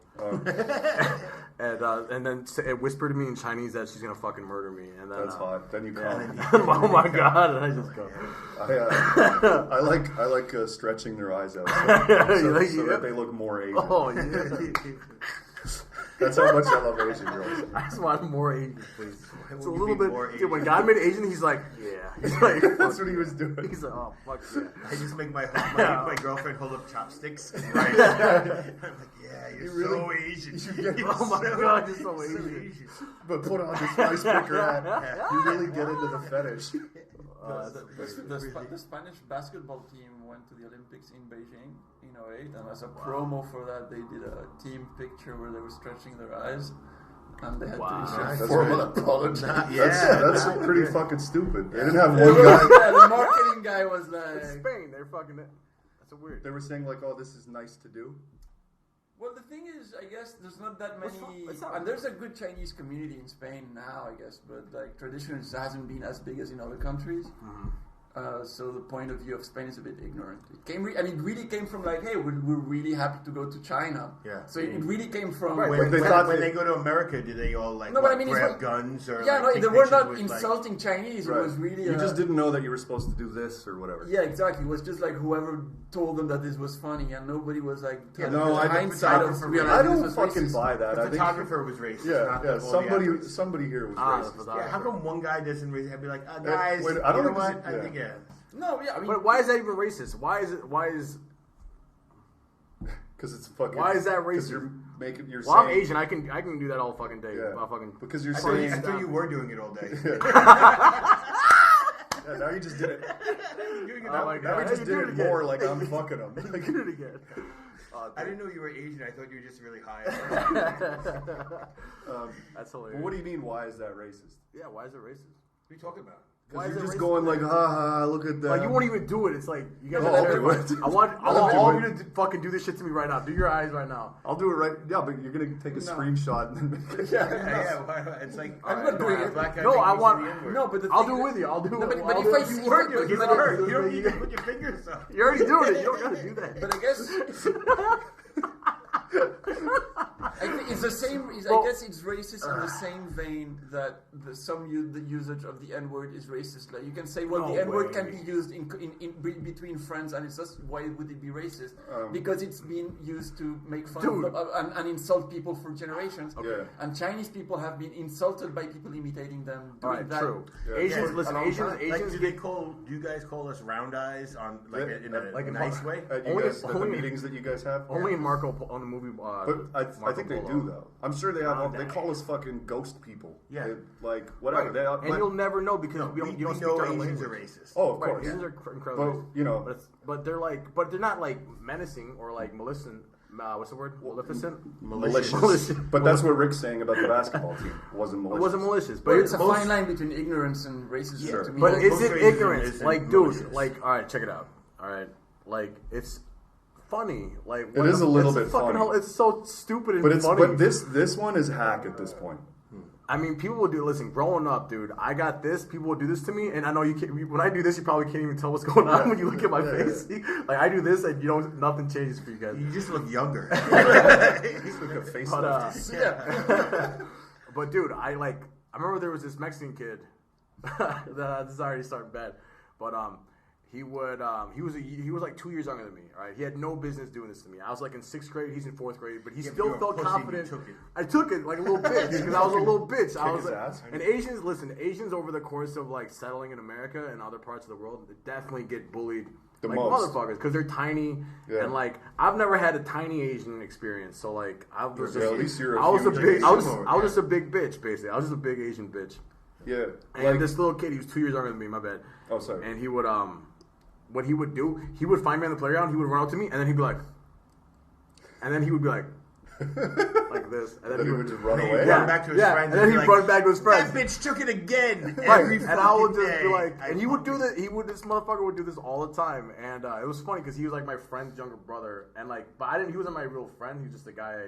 S3: And then whisper to me in Chinese that she's gonna fucking murder me. And then
S5: That's hot. Then you come.
S3: oh my god! And I just go.
S5: I like stretching their eyes out so that they look more Asian.
S3: Oh yeah.
S5: That's how much I love Asian girls.
S3: I just want more Asian, please. It's a
S6: Will you
S3: little
S6: be
S3: bit.
S6: more
S3: Dude, when
S6: Asian?
S3: God made Asian, he's like, yeah. He's like,
S5: That's what he was doing.
S3: he's like, oh fuck yeah.
S6: I just make my girlfriend hold up chopsticks. Right? I'm like, yeah, you're so Asian.
S3: Oh my god, you're so Asian.
S5: But put on this nice bigger hat. You really get into the fetish.
S4: The Spanish basketball team went to the Olympics in Beijing in 2008, and as a promo for that, they did a team picture where they were stretching their eyes, and they had to issue a formal apology.
S5: That's pretty fucking stupid. They didn't have one guy.
S4: Yeah, the marketing guy was
S3: It's
S4: like,
S3: Spain, they're fucking. That's a weird.
S5: They were saying like, "Oh, this is nice to do."
S4: well, the thing is, I guess there's not that many,
S3: It's not-
S4: and there's a good Chinese community in Spain now, I guess, but like traditionally it hasn't been as big as in other countries. So the point of view of Spain is a bit ignorant. It came, it really came from like, hey, we're really happy to go to China.
S6: Yeah.
S4: So it really came from
S6: When
S5: they
S6: go to America, do they all like
S4: No, but I mean, it's
S6: grab
S4: not-
S6: guns or
S4: yeah,
S6: like,
S4: no,
S6: take
S4: they were
S6: pictures
S4: not
S6: with,
S4: insulting Chinese.
S5: Right.
S4: It was really
S5: You just didn't know that you were supposed to do this or whatever.
S4: Yeah, exactly. It was just like whoever told them that this was funny, and nobody was like,
S5: no, I don't-
S4: hindsight of
S6: I
S4: realizing
S5: I
S4: this
S5: don't
S4: was
S5: fucking
S4: racist.
S5: buy that.
S6: The
S5: I think.
S6: photographer was racist.
S5: Yeah,
S6: not
S5: yeah.
S6: all the athletes.
S5: Somebody here was
S3: The
S5: racist.
S3: photographer.
S6: Yeah, how come one guy doesn't race? I'd be like, guys,
S5: wait, I
S6: you
S5: don't
S6: know
S5: think
S6: what?
S5: it's-
S6: I
S5: yeah.
S6: think
S4: No, yeah, I mean,
S3: But why is that even racist? Why is
S5: Because it's fucking.
S3: Why is that
S5: 'cause
S3: racist?
S5: You're
S3: well, I'm
S5: saying.
S3: Asian. I can do that all fucking day.
S5: Yeah.
S3: I'll fucking.
S5: Because you're
S6: I
S5: saying.
S6: thought you were doing it all day.
S5: Yeah, now you just did it.
S3: Oh my
S5: Now
S3: god!
S5: we just
S3: You
S5: did
S3: do
S5: it
S3: again.
S5: more like I'm fucking them.
S3: You did it again.
S6: I didn't know you were Asian. I thought you were just really high.
S3: That's hilarious.
S5: Well, what do you mean? Why is that racist?
S3: Yeah, why is it racist?
S6: What are you talking about?
S3: Why is
S5: You're
S3: it
S5: just
S3: racist?
S5: going like, ha ha, look at that.
S3: Like you won't even do it. It's like you guys.
S5: Oh,
S3: are
S5: okay,
S3: terrible.
S5: what?
S3: I want
S5: Okay,
S3: all of
S5: what?
S3: you to fucking do this shit to me right now. Do your eyes right now.
S5: I'll do it right. Yeah, but you're gonna take a screenshot and then make it.
S6: Yeah. It's like
S4: I'm not doing it.
S6: Black guy
S3: No,
S6: making
S3: I
S6: me
S3: want.
S6: say the N-word.
S4: no, but the
S3: I'll
S4: thing
S3: do it
S4: is-
S3: with you. I'll do
S4: No,
S3: it.
S4: but
S3: I'll
S4: if
S3: do
S4: I
S3: it.
S4: see
S6: You were doing it.
S4: but-
S6: You don't need to put your fingers up.
S3: You're already doing it. You don't gotta do that.
S4: But I guess I think it's the same. I guess it's racist in the same vein that the usage of the N-word is racist. Like you can say, well,
S3: No
S4: the N-word
S3: way.
S4: can be used in between friends, and it's just why would it be racist? Because it's been used to make fun
S3: Dude.
S4: of and insult people for generations.
S5: Yeah.
S4: And Chinese people have been insulted by people imitating them.
S3: All
S4: Doing
S3: right,
S4: that.
S3: true.
S5: Yeah.
S3: Asians,
S6: Yeah,
S3: listen.
S6: a long
S3: Asians,
S6: time.
S3: Asians
S6: Like,
S3: get
S6: do you guys call us round eyes on
S5: Yeah,
S6: in a
S3: like in
S6: nice
S3: Mar-
S6: way?
S5: At
S3: Only-
S5: at the
S3: only-
S5: meetings that you guys have.
S3: only in Marco on the movie.
S5: But I think they do though. I'm sure they have. They call us fucking ghost people.
S6: Yeah.
S5: Like whatever. They,
S3: And you'll never know because
S6: No,
S3: we don't,
S6: we
S3: you don't speak
S6: know
S3: our
S6: Asians
S3: language.
S6: are racist.
S5: Oh, of
S3: Right,
S5: course.
S3: Asians are incredible.
S5: But you know,
S3: but they're like, but they're not like menacing or like Maleficent. What's the word? Maleficent.
S5: malicious.
S3: Malicious.
S5: But that's what Rick's saying about the basketball team. It wasn't
S3: It
S5: malicious.
S3: wasn't malicious, but
S4: But it's a
S3: most-
S4: fine line between ignorance and racism.
S5: Sure.
S4: To me.
S3: But is
S6: Most
S3: it
S6: racism
S3: ignorance?
S6: isn't
S3: Like, dude,
S6: malicious.
S3: like, all right, check it out. All right, like, it's funny. Like,
S5: It is a little bit
S3: fucking
S5: funny.
S3: It's so stupid and
S5: But it's
S3: funny.
S5: but this one is hack at this point.
S3: I mean, people will do. Listen, growing up, dude, I got this. People will do this to me, and I know you can't. When I do this, you probably can't even tell what's going on when you look at my face. Like I do this, and nothing changes for you guys.
S6: You just look younger.
S5: He's like a face
S3: But,
S5: lifter.
S3: but dude, I remember there was this Mexican kid. This is already starting bad, but he was like 2 years younger than me. Right, he had no business doing this to me. I was like in 6th grade, he's in 4th grade, but he
S6: Yeah, but
S3: still
S6: you're a
S3: felt
S6: pussy, you
S3: confident.
S6: took it.
S3: I took it like a little bitch because I was a little bitch. I was
S5: his
S3: like,
S5: ass.
S3: and Asians over the course of like settling in America and other parts of the world, they definitely get bullied.
S5: The
S3: Like
S5: most.
S3: motherfuckers, because they're tiny,
S5: Yeah.
S3: and like I've never had a tiny Asian experience, so like I was
S5: Yeah,
S3: just,
S5: at least you're a
S3: I was a
S5: huge
S3: big, I was,
S6: Asian.
S3: I was just a big bitch basically. I was just a big Asian bitch.
S5: Yeah.
S3: And
S5: Like,
S3: this little kid, he was 2 years younger than me. My bad.
S5: oh, sorry.
S3: And he would what he would do, he would find me on the playground. He would run up to me, and then he'd be like, like this, and
S5: then he would just run
S6: And then
S5: away.
S6: he'd run back to his friends
S3: and then
S6: be
S3: he'd
S6: like,
S3: run back to his friends.
S6: That bitch took it again.
S3: Right,
S6: Every
S3: and I would
S6: fucking
S3: just
S6: day.
S3: be like,
S6: I
S3: and he would do
S6: fucking-
S3: that. This motherfucker would do this all the time, and it was funny because he was like my friend's younger brother, and like, but he wasn't my real friend. He was just a guy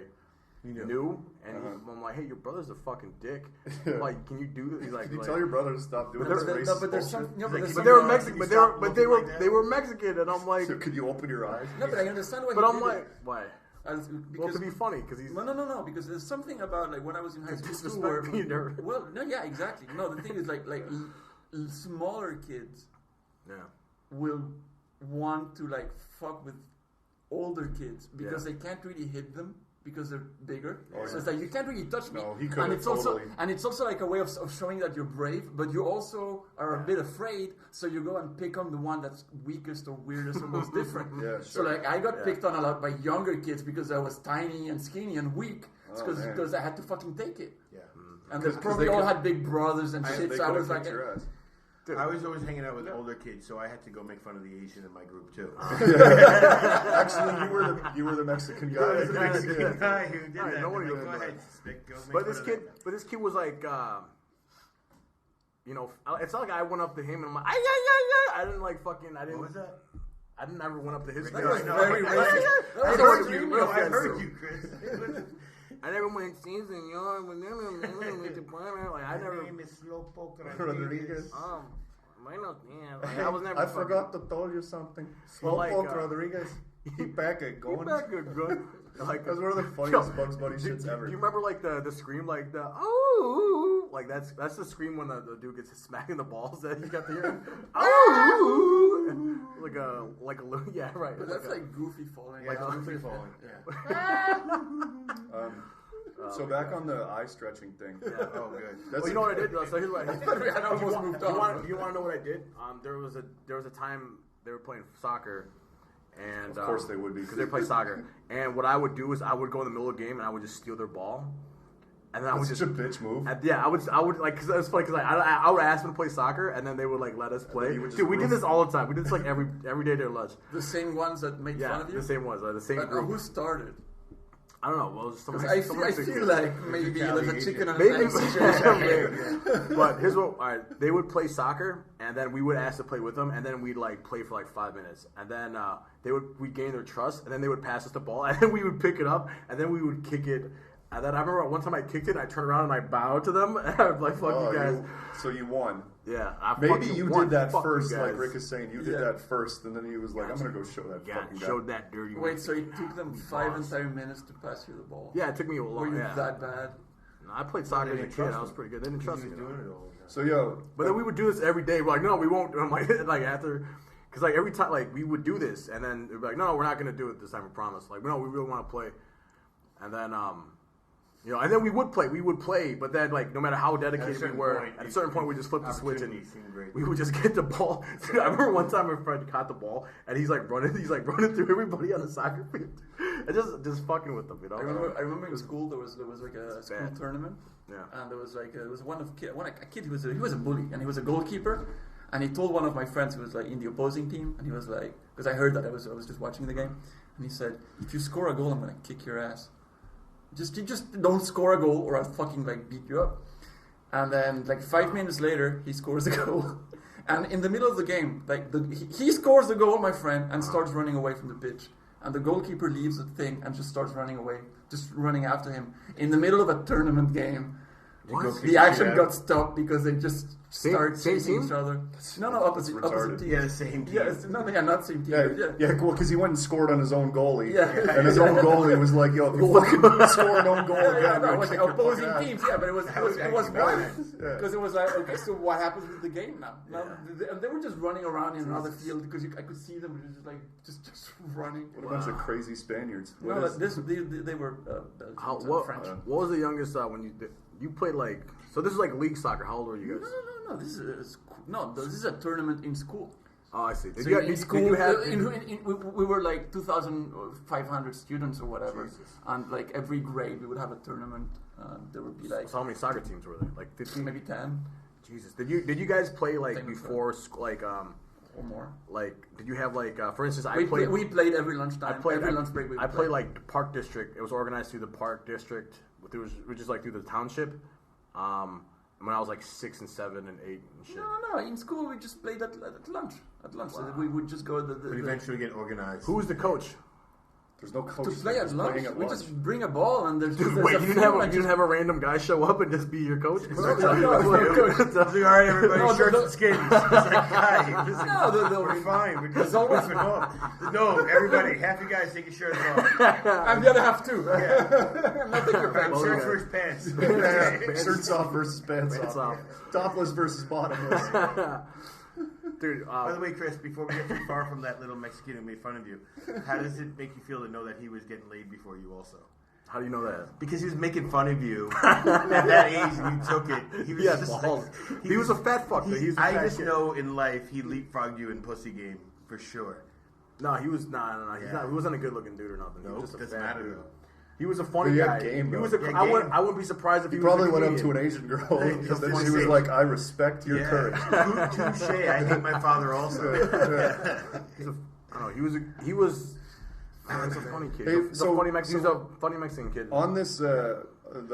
S3: knew, and I'm like, hey, your brother's a fucking dick. Like, can you do this? He's like,
S5: Can you tell your brother to stop doing this racist
S4: but there's
S5: bullshit?
S4: some. No, but there's
S3: but
S4: some.
S3: they were
S6: Can
S3: Mexican.
S6: you
S3: But
S6: stop
S3: they
S6: looking like that?
S3: were Mexican, and I'm like,
S5: So could you open your eyes?
S4: No, but I understand why.
S3: but
S4: he
S3: I'm
S4: did
S3: like,
S4: it.
S3: why?
S4: Because
S3: Well, to be funny, because he's
S4: no, because there's something about like when I was in high school too,
S3: disrespect
S4: where
S3: me, nerd.
S4: well, no, yeah, exactly. No, the thing is like smaller kids
S3: yeah.
S4: will want to like fuck with older kids because they can't really hit them because they're bigger.
S5: Oh,
S4: so it's like you can't really touch me.
S5: No, he
S4: and
S5: could've
S4: it's
S5: totally.
S4: also like a way of showing that you're brave, but you also are a bit afraid. So you go and pick on the one that's weakest or weirdest or most different.
S5: Yeah,
S4: So
S5: sure.
S4: like I got picked on a lot by younger kids because I was tiny and skinny and weak. It's
S5: Oh, man.
S4: because I had to fucking take it.
S6: Yeah.
S4: And they
S5: 'Cause
S4: probably
S5: they
S4: all
S5: could-
S4: had big brothers and shit.
S5: They
S4: So I
S5: could've
S4: was like,
S5: kicked your ass.
S6: I was always hanging out with older kids, so I had to go make fun of the Asian in my group too.
S5: Actually, you were the Mexican guy.
S3: Yeah, the Mexican
S6: guy who did
S3: Alright,
S6: that.
S3: nobody
S6: Go
S3: knows
S6: ahead,
S3: that.
S6: Spick, go make
S3: But
S6: fun
S3: this
S6: of
S3: kid,
S6: that.
S3: was like, you know, it's not like I went up to him and I'm like, I didn't like fucking, I didn't.
S6: What was that?
S3: I didn't ever went up to his.
S4: That
S3: guy.
S4: was very racist. That
S3: I
S4: was
S3: heard
S4: extremely
S3: you.
S6: No, I
S4: offensive.
S6: heard you, Chris.
S3: I never went season, yo. Like I never.
S6: My name is Slowpoke
S5: Rodriguez.
S3: Bueno, yeah, like, I was never.
S5: I forgot to tell you something.
S3: Well, like,
S5: Slowpoke Rodriguez. He back it
S3: Fucking,
S5: going.
S3: back good. Like
S5: That's one of the funniest Bugs Bunny shits ever.
S3: Do you remember like the scream like the oh like that's the scream when the dude gets smacking the balls that you got to hear oh like a yeah right.
S4: But that's
S3: like
S4: like Goofy falling.
S6: Yeah,
S4: down.
S6: it's Goofy falling. Yeah.
S5: So back on the eye stretching thing.
S3: Yeah.
S6: Oh, good.
S5: That's
S3: Well, you know what I did? So here's what I did.
S4: We had almost moved on.
S3: You want to know what I did? There was a time they were playing soccer, and
S5: Of course they would be.
S3: because they play soccer. And what I would do is I would go in the middle of the game and I would just steal their ball, and then I would
S5: That's
S3: just
S5: such a bitch move.
S3: I would like because it was funny because I would ask them to play soccer and then they would like let us play.
S5: you would just
S3: Dude, we did
S5: roof.
S3: this all the time. We did this like every day during lunch.
S4: The same ones that made
S3: Yeah,
S4: fun of you.
S3: the same ones, the same
S4: But
S3: group.
S4: who started?
S3: I don't know. Well, it was some
S4: 'Cause
S3: Mexican-
S4: I
S3: some
S4: feel
S3: Mexican-
S4: like maybe there's a chicken and an
S3: Maybe,
S4: egg situation.
S3: but here's what. All right, they would play soccer, and then we would ask to play with them, and then we'd like play for like 5 minutes, and then we'd gain their trust, and then they would pass us the ball, and then we would pick it up, and then we would kick it. And then I remember one time I kicked it, and I turned around and I bowed to them, and I was like, "Fuck you guys."
S5: So you won.
S3: Yeah, I
S5: Maybe
S3: fucking
S5: you
S3: won.
S5: did that
S3: Fuck you
S5: first,
S3: guys.
S5: like Rick is saying. You did
S4: Yeah.
S5: that first, and then he was like, "I'm gonna go show that
S3: Yeah,
S5: fucking guy."
S3: showed that dirty.
S4: Wait, so it took them 5
S3: boss.
S4: entire minutes to pass you the ball?
S3: Yeah, it took me a
S4: Were
S3: long.
S4: you
S3: Yeah,
S4: that bad?
S3: No, I played soccer as a
S6: didn't
S3: kid.
S6: trust
S3: I was
S6: him.
S3: pretty good. They didn't
S6: He
S3: trust
S6: was
S3: me.
S6: doing it all the time.
S5: So yo,
S3: But then we would do this every day. We're like, no, we won't. I'm like, like after, because like every time, like we would do this, and then they'd be like, no, we're not gonna do it this time. I promise. Like, no, we really want to play. And then, and then we would play. But then, like, no matter how dedicated we
S6: certain
S3: were,
S6: point,
S3: at a certain point, we just flip the switch and
S6: Opportunity seemed great.
S3: we would just get the ball. Dude, I remember one time my friend caught the ball, and he's like running through everybody on the soccer field, and just fucking with them, you know.
S4: I remember in school there was like a school
S3: bad.
S4: tournament,
S3: Yeah.
S4: and there was a kid. He was a bully, and he was a goalkeeper. And he told one of my friends who was like in the opposing team, and he was like, because I heard that I was just watching the game, and he said, "If you score a goal, I'm gonna kick your ass. Just don't score a goal, or I'll fucking like beat you up." And then like 5 minutes later, he scores a goal, and in the middle of the game, like he scores the goal, my friend, and starts running away from the pitch. And the goalkeeper leaves the thing and just starts running away, just running after him in the middle of a tournament game.
S3: What?
S4: The action got stopped because they just started
S3: same
S4: chasing
S3: team?
S4: each other. No, opposite
S5: retarded.
S4: team.
S6: Yeah, the same team.
S4: Yeah, not same team.
S5: yeah, cool, because he went and scored on his own goalie,
S4: Yeah.
S5: and his own goalie was like, "Yo, if you fucking score an own goal again,
S4: Yeah,
S5: I'm
S4: no, it
S5: gonna
S4: was
S5: kick your
S4: opposing
S5: fucking ass."
S4: teams. Yeah, but it was
S6: actually
S4: violent
S5: Yeah.
S4: because it was like, okay, so what happens with the game now? They were just running around in another field because I could see them just running.
S5: What a bunch of crazy Spaniards. What
S4: No,
S5: is-
S4: they were Belgians
S3: How,
S4: and
S3: what,
S4: French.
S3: what was the youngest when you played like? So this is like league soccer. How old were you guys?
S4: No. This is a tournament in school.
S3: Oh, I see. Did
S4: So
S3: you,
S4: in
S3: did
S4: school,
S3: you have?
S4: we were like 2,500 students or whatever,
S3: Jesus.
S4: and like every grade we would have a tournament. There would be like
S3: So how many soccer teams were there? Like 15?
S4: maybe 10
S3: Jesus. Did you guys play like
S4: Think so.
S3: before like
S4: or more.
S3: like did you have like for instance
S4: We played every lunchtime. Every lunch break we would
S3: I
S4: play.
S3: played like the Park District. It was organized through the Park District, which is like through the township. When I was like 6 and 7 and 8 and shit.
S4: No. In school we just played at lunch. So we would just go.
S6: But eventually get organized.
S3: Who was the coach?
S5: There's no
S4: to
S5: coach
S4: play at lunch.
S5: playing at
S4: We
S5: lunch.
S4: just bring a ball and there's
S3: Wait,
S4: a
S3: you
S4: field and
S3: didn't have a random guy show up and just be your coach?
S6: It's like, all right, everybody,
S4: No,
S6: shirts
S4: the-
S6: and skins. It's like, guy, listen,
S4: No,
S6: we're fine. We're just always off. No, everybody, half you guys take your shirts off.
S4: and the other half too.
S6: Yeah.
S4: I'm not taking your pants.
S6: Shirts versus pants.
S5: Shirts off versus pants
S3: Pants
S5: off.
S3: off.
S5: Topless versus bottomless.
S3: Dude,
S6: By the way, Chris, before we get too far from that little Mexican who made fun of you, how does it make you feel to know that he was getting laid before you also?
S3: how do you know that?
S6: Because he was making fun of you at that age and you took it. He was
S3: Yes,
S6: just
S3: balls.
S6: like,
S3: He was a fat fuck. He was a
S6: I
S3: fat
S6: just
S3: kid.
S6: know in life he leapfrogged you in pussy game for sure.
S3: No, he was no. He's
S6: Yeah.
S3: not. He wasn't a good looking dude or nothing. He
S6: Nope,
S3: was just a
S6: doesn't
S3: fat
S6: matter
S3: dude.
S6: though.
S3: He was a funny
S5: But he had
S3: guy.
S5: game,
S3: he
S5: though.
S3: was a.
S6: Yeah,
S3: I wouldn't.
S6: game.
S3: I wouldn't be surprised if
S5: He
S3: he
S5: probably
S3: was a
S5: went up to
S3: comedian.
S5: an Asian girl and
S6: Just
S5: then
S6: to
S5: she was
S6: say-
S5: like, I respect your courage.
S6: Touche. I hate my father also.
S3: He's a, I don't know. He was. He's a funny kid.
S5: Hey,
S3: He's
S5: so-
S3: a funny Mexican. He's a funny Mexican kid.
S5: On this, the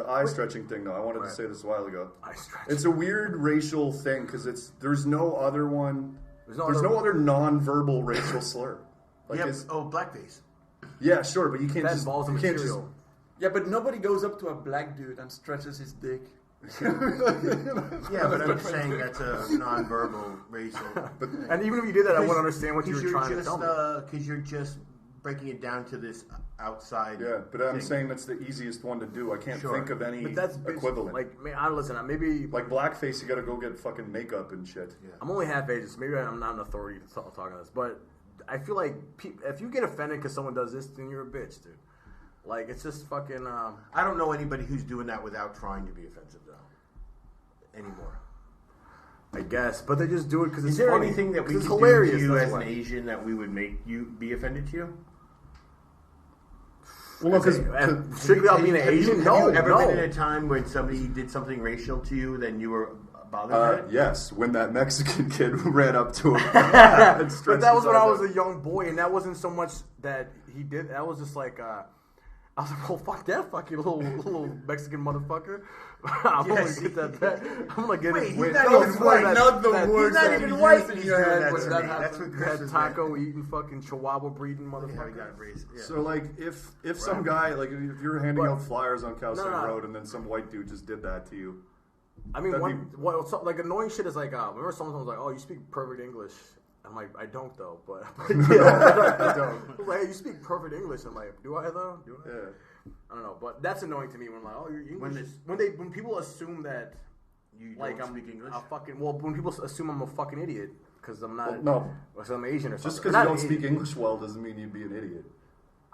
S5: eye stretching thing, though, I wanted
S3: Right.
S5: to say this a while ago.
S3: I stretch.
S5: It's a weird racial thing because there's no other one.
S3: There's
S5: There's no other non-verbal racial slur. Like
S6: Yep.
S5: it's,
S6: Oh, blackface.
S5: yeah, sure, but you can't
S3: that
S5: just
S3: involves the
S5: you can't just
S3: material.
S4: Yeah, but nobody goes up to a black dude and stretches his dick.
S6: Yeah, but I'm just saying that's a non-verbal racial.
S3: And even if you did that, I wouldn't understand what you were trying to tell me.
S6: Because you're just breaking it down to this outside.
S5: Yeah, but I'm
S6: thing.
S5: saying that's the easiest one to do. I can't
S6: Sure.
S5: think of any
S3: But that's
S5: equivalent.
S3: Like, man, I listen. Maybe
S5: Like blackface, you got to go get fucking makeup and shit.
S6: Yeah.
S3: I'm only half Asian, so maybe I'm not an authority to talk on this. But I feel like if you get offended because someone does this, then you're a bitch, dude. Like it's just fucking.
S6: I don't know anybody who's doing that without trying to be offensive though. Anymore.
S3: I guess, but they just do it because it's
S6: Is there
S3: funny.
S6: anything that we
S3: 'Cause
S6: could
S3: it's hilarious.
S6: do to you
S3: that's
S6: as an
S3: why.
S6: Asian that we would make you be offended to you?
S5: Well, no, because
S3: Strictly out being an Asian,
S6: Have
S3: no,
S6: you ever
S3: no.
S6: been in a time when somebody did something racial to you, then you were bothered by it?
S5: yes, when that Mexican kid ran up to him.
S3: But that was when I was a young boy, and that wasn't so much that he did. That was just like, I was like, well, fuck that fucking little Mexican motherfucker. I'm
S6: Yes.
S3: gonna get that back. I'm gonna get
S6: Wait,
S3: it.
S6: he's
S3: Wait,
S6: not
S3: no,
S6: even
S3: it's
S6: white.
S3: that-
S4: Not the
S3: that-
S4: word
S6: He's not
S4: that
S6: even
S4: you
S6: white.
S4: use in
S6: He's
S4: your
S6: doing
S4: head
S6: that
S4: when
S6: to
S4: that
S6: me. That's
S4: happens.
S6: what Chris
S3: That
S6: is
S3: taco eating fucking chihuahua breeding
S6: How he
S3: motherfucker.
S6: got raised. Yeah.
S5: So like, if some guy like if you're handing
S3: But-
S5: out flyers on Khao San
S3: No.
S5: Road and then some white dude just did that to you,
S3: I mean,
S5: That'd
S3: like annoying shit is like, remember someone was like, "Oh, you speak perfect English." I'm like, I don't though, but yeah, I don't. Like, hey, you speak perfect English. I'm like, do I though? Do I?
S5: yeah.
S3: I don't know, but that's annoying to me when like, oh, you're English.
S6: When
S3: When people assume that
S6: You
S3: like
S6: don't
S3: I'm
S6: speak English?
S3: a fucking when people assume I'm a fucking idiot because I'm not.
S5: Well, no.
S3: Or so I'm Asian or something.
S5: Just because
S3: Not
S5: you don't
S3: an
S5: speak
S3: idiot.
S5: English well doesn't mean you'd be an idiot.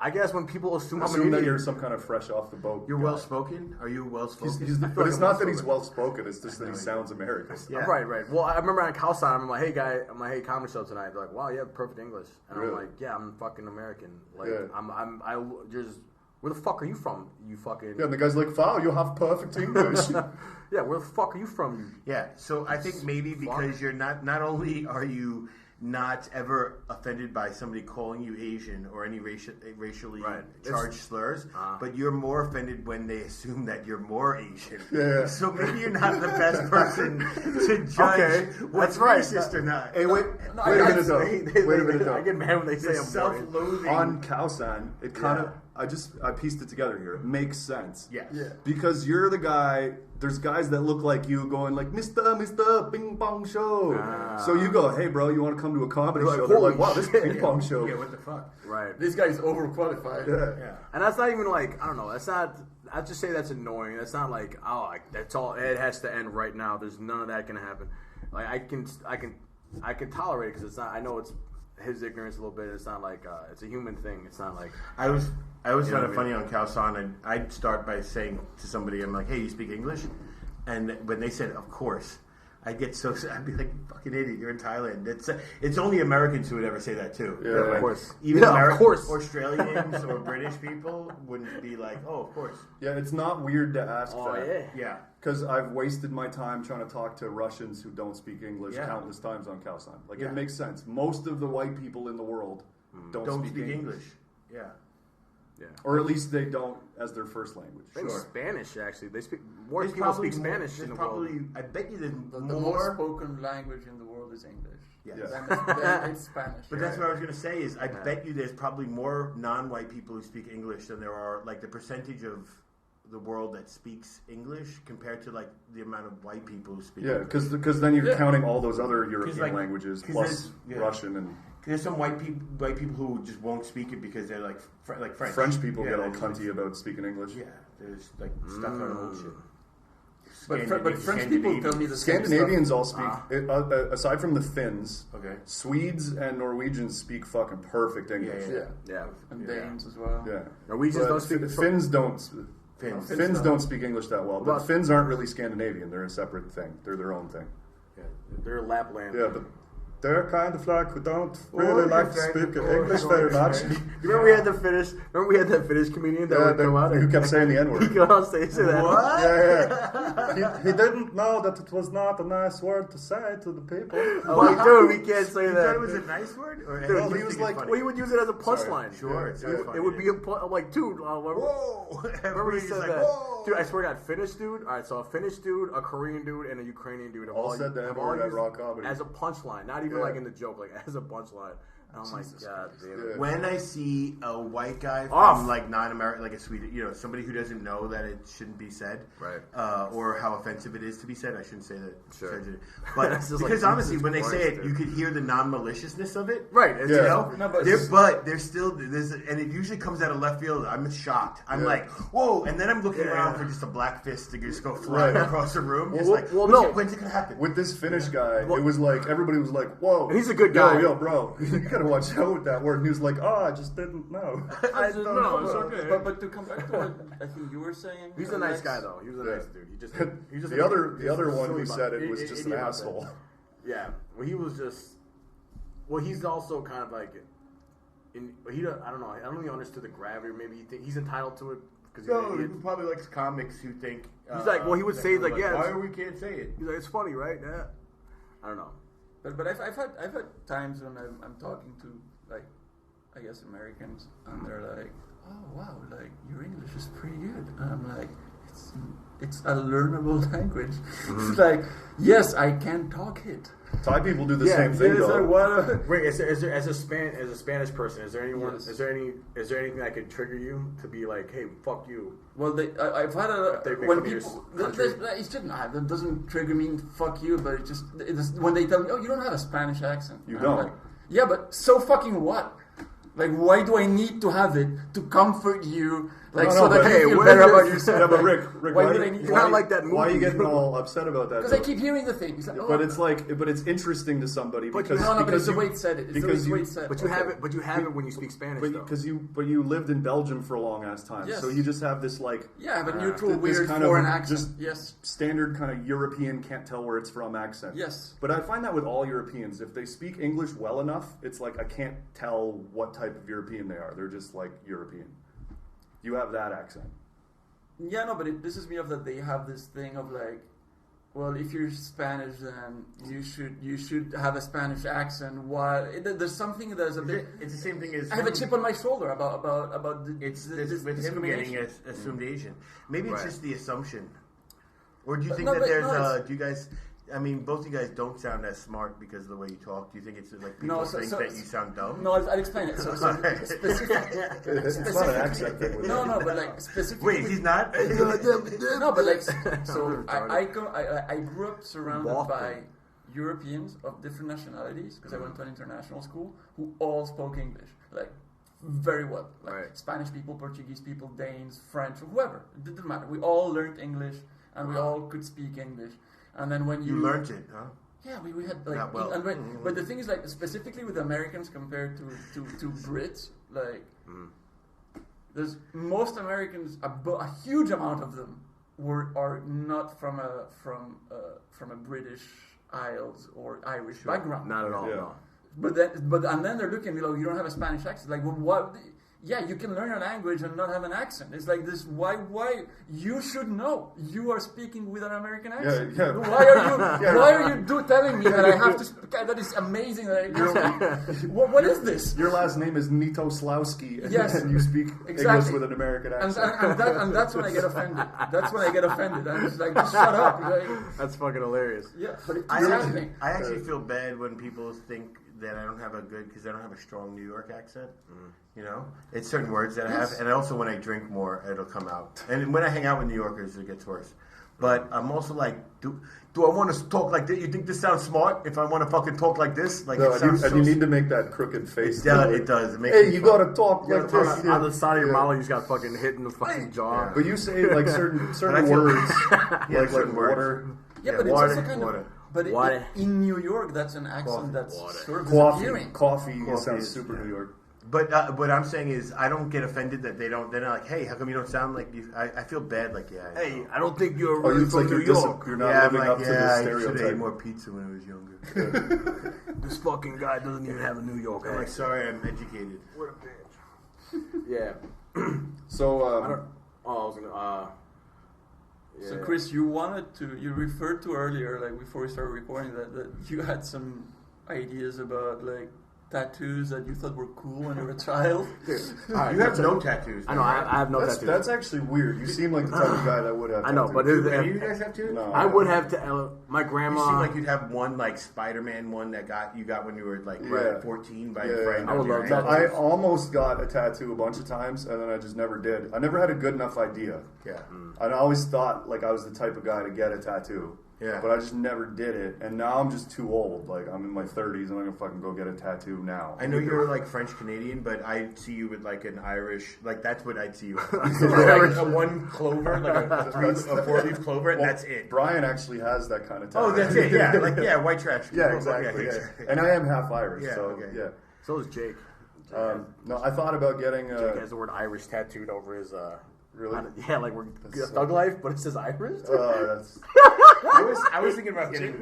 S3: I guess when people assume I'm an
S5: Assume that
S3: idiot,
S5: you're some kind of fresh off the boat.
S6: You're
S5: guy.
S6: well spoken? Are you well spoken?
S5: But it's
S3: I'm
S5: not that he's
S3: well-spoken.
S5: well spoken. It's just that he sounds American.
S6: Yeah.
S3: Right. Well, I remember on Khao San, I'm like, hey guy, I'm like, hey, comedy show tonight. They're like, wow, you have perfect English, and
S5: Really?
S3: I'm like, yeah, I'm fucking American. Like,
S5: Yeah.
S3: I just, where the fuck are you from? You fucking.
S5: Yeah, and the guy's like, "Wow, you have perfect English."
S3: Yeah, where the fuck are you from? You
S6: Yeah, so I think maybe because you're not only are you not ever offended by somebody calling you Asian or any racially
S3: Right.
S6: charged slurs, but you're more offended when they assume that you're more Asian.
S5: Yeah.
S6: So maybe you're not the best person to judge
S3: Okay,
S6: what's
S3: that's right.
S6: racist or not.
S5: Hey, wait a minute though. Wait a minute though.
S3: I get mad when they say
S6: The
S3: I'm sorry.
S6: self-loathing.
S5: On Khao San, it kind of
S6: Yeah.
S5: I pieced it together here. It makes sense.
S6: Yes.
S4: Yeah.
S5: Because you're the guy. There's guys that look like you going like Mr. Ping Pong Show. So you go, hey bro, you want to come to a comedy
S3: They're like,
S5: show? They're
S3: holy
S5: like, wow, this
S3: shit.
S5: Ping Pong show.
S6: Yeah, what the fuck?
S3: Right.
S4: This guy is overqualified.
S5: Yeah.
S6: Yeah.
S3: And that's not even like, I don't know. That's not. I just say that's annoying. That's not like, oh, that's all. It has to end right now. There's none of that gonna happen. Like I can tolerate it because it's not. I know it's his ignorance a little bit. It's not like it's a human thing. It's not like
S6: I was
S3: You know
S6: kind
S3: what
S6: of
S3: I
S6: funny on Khao San, and I'd start by saying to somebody, I'm like, hey, you speak English? And when they said, of course, I'd get so I'd be like, you fucking idiot, you're in Thailand. It's only Americans who would ever say that too.
S5: Yeah,
S3: of
S5: like,
S3: course.
S6: Even
S3: Yeah, of course.
S6: Australians or British people wouldn't be like, oh, of course.
S5: Yeah, it's not weird to ask
S3: Oh
S5: that.
S3: yeah.
S6: Yeah.
S5: Because I've wasted my time trying to talk to Russians who don't speak English
S6: Yeah.
S5: countless times on Khao San. Like,
S6: Yeah.
S5: it makes sense. Most of the white people in the world
S6: Don't speak English. Yeah.
S3: Yeah.
S5: Or at least they don't as their first language.
S3: I think
S6: Sure.
S3: Spanish actually. They speak more
S6: There's
S3: people
S6: probably
S3: speak
S6: more-
S3: Spanish
S6: there's
S3: in the
S6: probably,
S3: world.
S6: I bet you there's
S4: The most
S6: more.
S4: spoken language in the world world is English.
S6: Yes.
S4: Then it's Spanish.
S6: But that's what I was going to say is I bet you there's probably more non-white people who speak English than there are, like, the percentage of the world that speaks English compared to, like, the amount of white people who speak English.
S5: Because then you're counting all those other European
S6: like,
S5: languages plus Russian and...
S6: There's some white people who just won't speak it because they're like French.
S5: French people get all cunty about speaking English.
S6: Yeah, there's like stuff on old shit.
S4: But French people tell me the same
S5: Scandinavians all speak, aside from the Finns,
S6: Okay.
S5: Swedes and Norwegians speak fucking perfect English.
S3: Yeah.
S4: And Danes as well.
S5: Yeah.
S3: Norwegians don't speak.
S5: Finns don't.
S6: Finns
S5: Don't speak English that well, but Finns aren't really Scandinavian. They're a separate thing. They're their own thing.
S3: Yeah, they're Lapland.
S5: Yeah, but they're kind of like we don't really like to speak English very much.
S3: You remember we had the Finnish? Remember we had that Finnish comedian that would come out
S5: who kept saying the N word.
S3: He could on stage say that.
S6: What?
S5: Yeah. He didn't know that it was not a nice word to say to the people.
S3: Oh, dude, we can't say
S6: You
S3: that.
S6: thought it was a nice word? Or
S3: Dude,
S5: he was like,
S3: well, he would use it as a punchline.
S6: Sure, it's very funny.
S3: It would be like, dude,
S6: Whoa!
S3: remember he said
S6: like,
S3: that?
S6: whoa!
S3: Dude, I swear to God, Finnish dude. All right, so a Finnish dude, a Korean dude, and a Ukrainian dude.
S5: All said the N-word at
S3: used
S5: Raw Comedy.
S3: as a punchline, not even like in the joke, like as a punchline. Oh my God, damn it.
S6: When I see a white guy
S3: Off.
S6: from like non-American, like a Swedish, somebody who doesn't know that it shouldn't be said,
S3: Right.
S6: Or how offensive it is to be said, I shouldn't say that.
S3: Sure.
S6: But
S3: It's just
S6: because
S3: like,
S6: honestly,
S3: Jesus
S6: when they say
S3: Christ,
S6: it, you could hear the non-maliciousness of it.
S3: Right. It's,
S6: You
S3: you
S6: know,
S3: know?
S6: but there's still and it usually comes out of left field. I'm shocked. I'm like, whoa, and then I'm looking around for just a black fist to just go flying across the room. Just like,
S3: no.
S6: when's it gonna happen?
S5: With this Finnish guy, it was like everybody was like, "Whoa,
S3: He's a good guy.
S5: Yo, bro, you gotta watch out with that word." And he was like, "Oh, I just didn't know."
S3: I don't know. It's okay.
S4: But to come back to what I think you were saying,
S3: He's a nice guy, though. He was a nice dude. He just
S5: the other one who
S3: silly
S5: said
S3: about
S5: it was just an
S3: idiot about
S5: asshole.
S3: that. Yeah. Well, he was just. Well, he's also kind of like. I don't know. I don't even understand the gravity. Or maybe he's entitled to it because he's an
S6: He
S3: idiot.
S6: probably likes comics who think.
S3: He's like, well, he would say like, yeah.
S6: Why we can't say it?
S3: He's like, it's funny, right? Yeah. I don't know.
S4: But I've had times when I'm talking to like I guess Americans and they're like, oh wow, like your English is pretty good. And I'm like, it's a learnable language. It's like, yes, I can talk it.
S5: Thai people do the same thing though.
S3: Wait, is there as a Spanish person, is there anyone?
S4: Yes.
S3: Is there anything that could trigger you to be like, hey, fuck you?
S4: Well, I've had
S3: They make
S4: when
S3: fun of your
S4: people
S3: country.
S4: it shouldn't that doesn't trigger me. Fuck you, but it's when they tell me, oh, you don't have a Spanish accent.
S5: You
S4: And
S5: don't.
S4: I'm like, yeah, but so fucking what? Like, why do I need to have it to comfort you? Like, so that you feel better about yourself.
S5: Yeah, but
S4: Like,
S5: Rick,
S4: why would I need
S3: You're not like that
S5: Why are you
S3: movie.
S5: getting all upset about that?
S4: Because I keep hearing the thing. It's like, oh,
S5: But it's interesting to somebody
S3: But
S5: because
S4: no, but it's the
S5: you-
S4: way it said it. It's the
S5: because
S4: way
S5: you-
S4: it said.
S3: But you have it. But you have it when you speak Spanish, though.
S5: But you lived in Belgium for a long ass time,
S4: Yes.
S5: so you just have this like
S4: yeah, but neutral,
S5: this
S4: weird
S5: kind of
S4: foreign accent.
S5: just
S4: Yes,
S5: standard kind of European can't tell where it's from accent.
S4: yes.
S5: But I find that with all Europeans, if they speak English well enough, it's like I can't tell what type of European they are. They're just like European. You have that accent.
S4: Yeah, no, but it pisses me off that they have this thing of like, well, if you're Spanish, then you should have a Spanish accent. While there's something that's a bit.
S6: It's the same thing as
S4: I have a chip on my shoulder about the.
S6: It's
S4: this
S6: with him getting
S4: discrimination.
S6: assumed Asian. Maybe it's
S3: Right.
S6: just the assumption. Or do you think
S4: No,
S6: that
S4: but
S6: there's?
S4: no, it's-
S6: Do you guys? I mean, both of you guys don't sound as smart because of the way you talk. Do you think it's like people
S4: No,
S6: think that you sound dumb?
S4: No, I'll explain it. So
S5: It's not an accent thing. With
S4: no,
S5: it.
S4: no, but like specifically.
S6: Wait, he's not.
S4: No, but like, so I grew up surrounded
S3: Boston.
S4: by Europeans of different nationalities because I went to an international school who all spoke English, like very well, like
S3: Right.
S4: Spanish people, Portuguese people, Danes, French, whoever. It didn't matter. We all learned English and we all could speak English. And then when
S6: You learned it, huh?
S4: yeah, we had like,
S6: Not well.
S4: and but the thing is like specifically with Americans compared to Brits, like there's most Americans, a huge amount of them are not from a British Isles or Irish background.
S3: Not at all.
S5: Yeah.
S3: No.
S4: But then they're looking at me like, you don't have a Spanish accent. Like, well, what? yeah, you can learn a language and not have an accent. It's like this. Why? You should know. You are speaking with an American accent.
S5: Yeah.
S4: Why are you telling me that I have to? That is amazing. That I speak. What is this?
S5: Your last name is Nitoslawski, and,
S4: Yes.
S5: and you speak English
S4: Exactly.
S5: with an American
S4: And,
S5: accent.
S4: and that's when I get offended. That's when I get offended. I'm just like, just shut up. Like,
S3: That's fucking hilarious.
S4: yeah, but it's
S6: I
S4: happening.
S6: actually feel bad when people think that I don't have a good because I don't have a strong New York accent. You know, it's certain words that I have, and also when I drink more, it'll come out. And when I hang out with New Yorkers, it gets worse. But I'm also like, do I want to talk like this? You think this sounds smart? If I want to fucking talk like this, like
S5: No,
S6: it sounds
S5: and you need to make that crooked face.
S6: It does. It makes
S5: Hey,
S6: me
S5: you
S6: fun.
S5: gotta talk like this.
S3: On the side of your
S5: Yeah.
S3: mouth, you just got fucking hit in the fucking jaw.
S5: But you say like certain
S6: I feel-
S5: words,
S6: Yeah,
S5: like
S6: certain words.
S5: water,
S4: Yeah, but
S6: water,
S4: it's also kind
S6: water.
S4: of. But
S3: Water.
S4: in New York, that's an accent
S6: Coffee.
S4: that's
S3: Water.
S4: sort of
S5: coffee.
S4: disappearing.
S5: Coffee
S6: Coffee
S5: sounds
S6: is-
S5: super
S6: yeah.
S5: New York.
S6: But what I'm saying is, I don't get offended that they don't. They're not like, hey, how come you don't sound like you? I feel bad. Like, yeah. I
S3: Hey,
S6: know.
S3: I don't think you're
S5: Oh,
S3: really
S5: it's
S3: from
S5: like
S3: New
S5: you're
S3: York.
S5: you're not
S6: yeah, I'm
S5: living
S6: like,
S5: up to the
S6: I should have
S5: stereotype.
S6: ate more pizza when I was younger.
S3: This fucking guy doesn't even have a New York
S6: I'm like,
S3: accent.
S6: sorry, I'm educated.
S3: What a bitch. Yeah.
S5: So,
S3: I don't. Oh, I was gonna. Yeah.
S4: So, Chris, you referred to earlier, like before we started recording, that you had some ideas about like tattoos that you thought were cool when you were a child.
S3: All right,
S6: You have no tattoos.
S3: I know. I have no tattoos.
S5: that's actually weird. You seem like the type of guy that would have.
S3: I know, but
S5: tattoos.
S3: it-
S6: Any of you guys have tattoos?
S5: No.
S3: I would have to. My
S6: You
S3: grandma.
S6: seem like you'd have one like Spider-Man one that you got when you were like
S5: Yeah.
S6: 14 by
S5: Yeah,
S6: a friend.
S3: I would love
S6: that.
S3: that.
S5: I almost got a tattoo a bunch of times, and then I just never did. I never had a good enough idea.
S6: Yeah.
S5: I always thought like I was the type of guy to get a tattoo.
S6: Yeah.
S5: But I just never did it, and now I'm just too old. Like I'm in my 30s, I'm gonna fucking go get a tattoo now.
S6: I know you're like French Canadian, but I see you with like an Irish. Like that's what I'd see you. With. like a one clover, like a 4-leaf clover, and
S5: Well,
S6: that's it.
S5: Brian actually has that kind of tattoo.
S6: Oh, that's it. Yeah, like white trash.
S5: Yeah, exactly.
S6: Yeah,
S5: Yeah. And I am half Irish,
S6: Yeah,
S5: so
S6: okay.
S5: yeah.
S3: So is Jake.
S5: No, I thought about getting.
S3: Jake has the word Irish tattooed over his.
S5: Really?
S3: Yeah, like we're
S5: That's
S3: Thug
S5: so-
S3: Life, but it says Irish.
S5: That's
S6: I was thinking about getting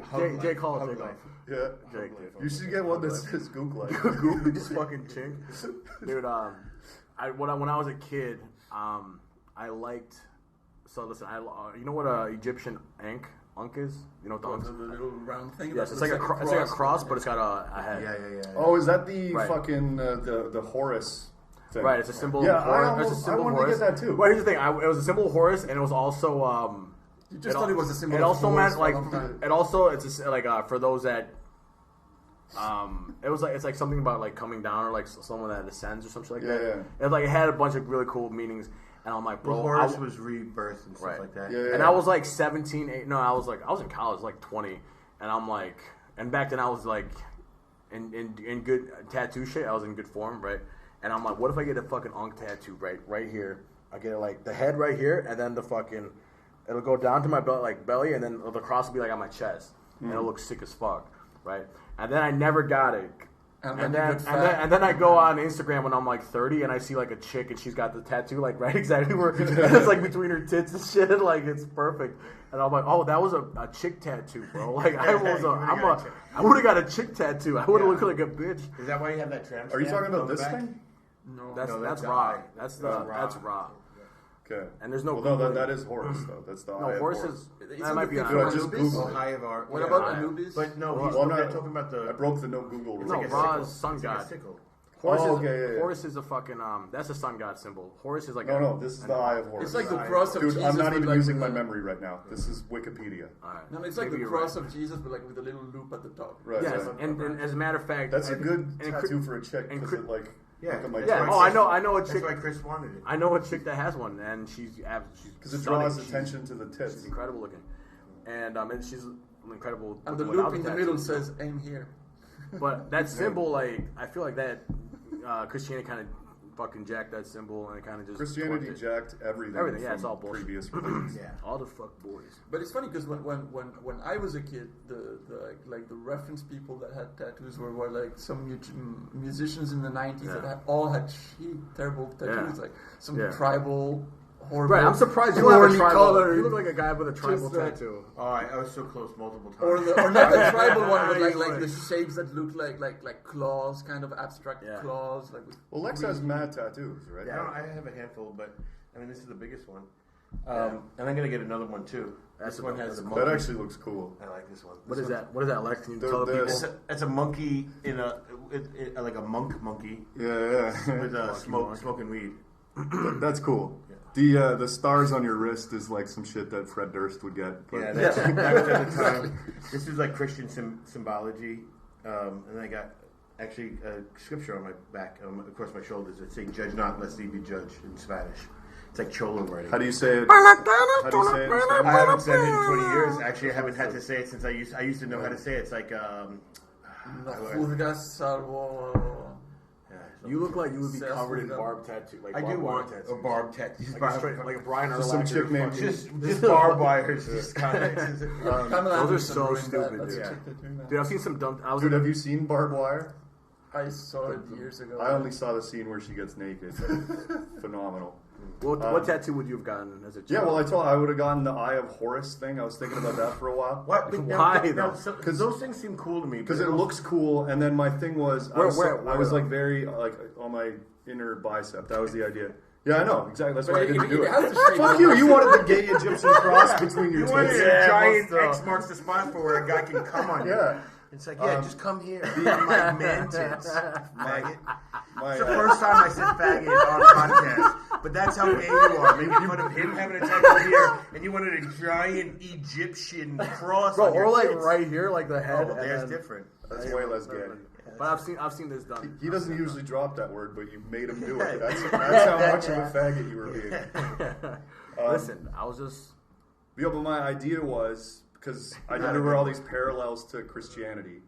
S3: Jake Hall, Jake Hall.
S5: yeah.
S3: Jake.
S5: You should get one that says Gook Life.
S3: Goop, this fucking chink, dude. When I was a kid, I liked. So listen, you know what Egyptian ankh is? You know what the
S4: The
S3: ankh?
S4: little round thing.
S3: Yes,
S4: that
S3: it's
S4: looks
S3: like it's like a cross, but it's got a head.
S6: Yeah.
S5: Oh, is that the
S3: Right.
S5: fucking the Horus thing?
S3: Right, it's a symbol.
S5: Yeah,
S3: of Horus.
S5: I
S3: It's a symbol of
S5: wanted to
S3: Horus.
S5: get that too.
S3: Well, here's the thing. It was a symbol of Horus, and it was also.
S4: You just thought it was a symbol.
S3: It
S4: of
S3: also
S4: Horus
S3: meant
S4: for a
S3: like.
S4: long time.
S3: It also like for those that. It was like it's like something about like coming down or like someone that ascends or something like that.
S5: Yeah.
S3: It had a bunch of really cool meanings, and I'm like, bro,
S6: Well, Horus was rebirth and stuff
S3: Right.
S6: like that.
S5: Yeah.
S3: and I was like 17, 8, no, I was in college, like 20, and I'm like, and back then I was like, in good tattoo shit, I was in good form, right? And I'm like, what if I get a fucking Ankh tattoo right here? I get like the head right here, and then the fucking, it'll go down to my belly, and then the cross will be like on my chest, and it'll look sick as fuck, right? And then I never got it. And then I go on Instagram when I'm like 30 and I see like a chick and she's got the tattoo like right exactly where it's like between her tits and shit, like it's perfect. And I'm like, oh, that was a chick tattoo, bro. Like I would have got a chick tattoo. I would have looked like a bitch.
S6: Is that why you have that tramp?
S5: Are you
S6: stamp
S5: talking about
S6: on the
S5: this
S6: back?
S5: thing?
S4: No,
S3: That's
S6: that's
S3: raw.
S6: eye.
S3: That's
S6: That's raw.
S3: raw.
S5: Okay.
S3: And there's no.
S5: Well, no,
S3: Googling.
S5: that is Horus though. That's the eye
S3: No,
S5: of
S3: Horus is.
S4: Isn't
S3: That might
S4: the
S3: be
S4: picture
S3: on.
S5: No,
S4: of
S5: just
S4: Anubis?
S5: Google.
S6: Oh, high of art.
S4: What
S6: Yeah,
S4: about
S6: high.
S4: Anubis?
S6: But no,
S3: Well,
S6: he's
S5: well,
S6: they're
S5: no,
S6: talking about the.
S5: I broke the no Google rule.
S3: No,
S6: like a
S3: Ra
S6: sickle.
S3: is sun
S6: It's like a
S3: god.
S6: sickle.
S3: Horus
S5: Oh,
S3: is
S5: okay, yeah.
S3: Horus is a fucking that's a sun god symbol. Horus is like
S5: No, this is the eye of Horus.
S4: It's like the cross of
S5: Dude,
S4: Jesus.
S5: I'm not
S4: but
S5: even
S4: like
S5: using
S4: with
S5: my
S4: a-
S5: memory right now. This is Wikipedia.
S3: All right.
S4: No, it's like
S3: Maybe
S4: the
S3: you're
S4: cross
S3: right.
S4: of Jesus, but like with a little loop at the top.
S5: Right.
S3: Yes,
S5: right.
S3: and as a matter of fact,
S5: That's a
S3: and-
S5: good
S3: and
S5: tattoo for a chick
S3: and
S5: because
S3: Chris-
S5: it like
S6: Yeah.
S5: look at my
S3: Yeah.
S5: tits.
S3: Oh, I know a
S6: That's
S3: chick.
S6: why Chris wanted it.
S3: I know a chick that has one, and she's
S5: because it
S3: stunning.
S5: draws attention to the tits.
S3: She's incredible looking, and she's incredible.
S4: And the
S3: without
S4: loop in the
S3: tattoo.
S4: middle says "aim here."
S3: But that symbol, like, I feel like that Christianity kind of fucking jacked that symbol, and it kind of just
S5: Christianity
S3: torqued it.
S5: jacked everything.
S3: Everything, yeah,
S5: from
S3: it's all bullshit.
S5: previous religions.
S6: Yeah.
S3: All the fuck boys.
S4: But it's funny because when I was a kid, the like the reference people that had tattoos were like some musicians in the 90s that all had shit, terrible tattoos, like some
S3: Yeah.
S4: tribal horrible.
S3: Right, I'm surprised you don't have a
S4: Horny
S3: tribal.
S4: colored.
S3: You look like a guy with a tribal
S4: Just,
S3: tattoo.
S6: Oh, I was so close multiple times.
S4: Or not the tribal one, but like the shapes that look like claws, kind of abstract claws. Like with
S5: Well, Lex has mad tattoos, right?
S6: Yeah, I have a handful, but I mean, this is the biggest one. And I'm gonna get another one too. This one has a monkey.
S5: That actually looks cool.
S6: I like this one.
S3: What is that? What is that, Lex? Can you
S5: The-
S3: tell the
S5: the-
S3: people?
S6: It's a monkey in like a monk monkey
S5: Yeah.
S6: with smoking weed.
S5: That's cool. The stars on your wrist is like some shit that Fred Durst would get. But
S6: Yeah, that was at the time. This is like Christian symbology, and I got actually a scripture on my back, across my shoulders that say, "Judge not, lest ye be judged" in Spanish. It's like Cholo writing.
S5: How do you say it? How do you say it? in Spanish?
S6: I haven't said it in 20 years. Actually, I haven't had to say it since I used to know how to say it. It's like
S4: Juzgas salvo.
S3: You look like you would be covered in barb tattoo. Like
S6: I do want
S3: tattoos.
S6: a barb tattoo.
S3: Like a straight, like a Brian
S5: Just some
S3: Urlacher
S5: chick named
S3: fucking-
S6: Just barbed wires. Just kind of.
S3: Those are so stupid, dude. Dude, I've seen some dumb. I was
S5: Dude,
S3: in
S5: have you seen Barbed Wire?
S4: I saw it years ago.
S5: I only saw the scene where she gets naked. Phenomenal.
S3: what tattoo would you have gotten as a child?
S5: Yeah, well, I would have gotten the Eye of Horus thing. I was thinking about that for a while.
S6: What?
S3: Why, though?
S6: Because those things seem cool to me.
S5: Because it looks cool, and then my thing was, I was
S3: though?
S5: like very like on my inner bicep. That was the idea. Yeah, I know exactly. That's why I didn't do it.
S4: has to shape
S5: Fuck you! You wanted the gay Egyptian cross between your
S6: You wanted
S5: tits.
S6: a giant X marks the spot for where a guy can come on you.
S5: Yeah.
S6: It's like, just come here. My man tits, faggot.
S5: My,
S6: It's the first time I said faggot on a podcast, but that's how gay you are. Making fun of him having a tattoo here, and you wanted a giant Egyptian cross
S3: Bro,
S6: on your
S3: or like
S6: tits.
S3: right here, like the head.
S6: Oh, well,
S3: and
S6: there's
S3: then-
S6: different.
S5: That's way less gay.
S3: But I've seen this done.
S5: He doesn't usually drop that word, but you made him do it. That's how much of a faggot you were being.
S3: Listen, I was just.
S5: Yeah, but my idea was because I knew there were all these parallels to Christianity,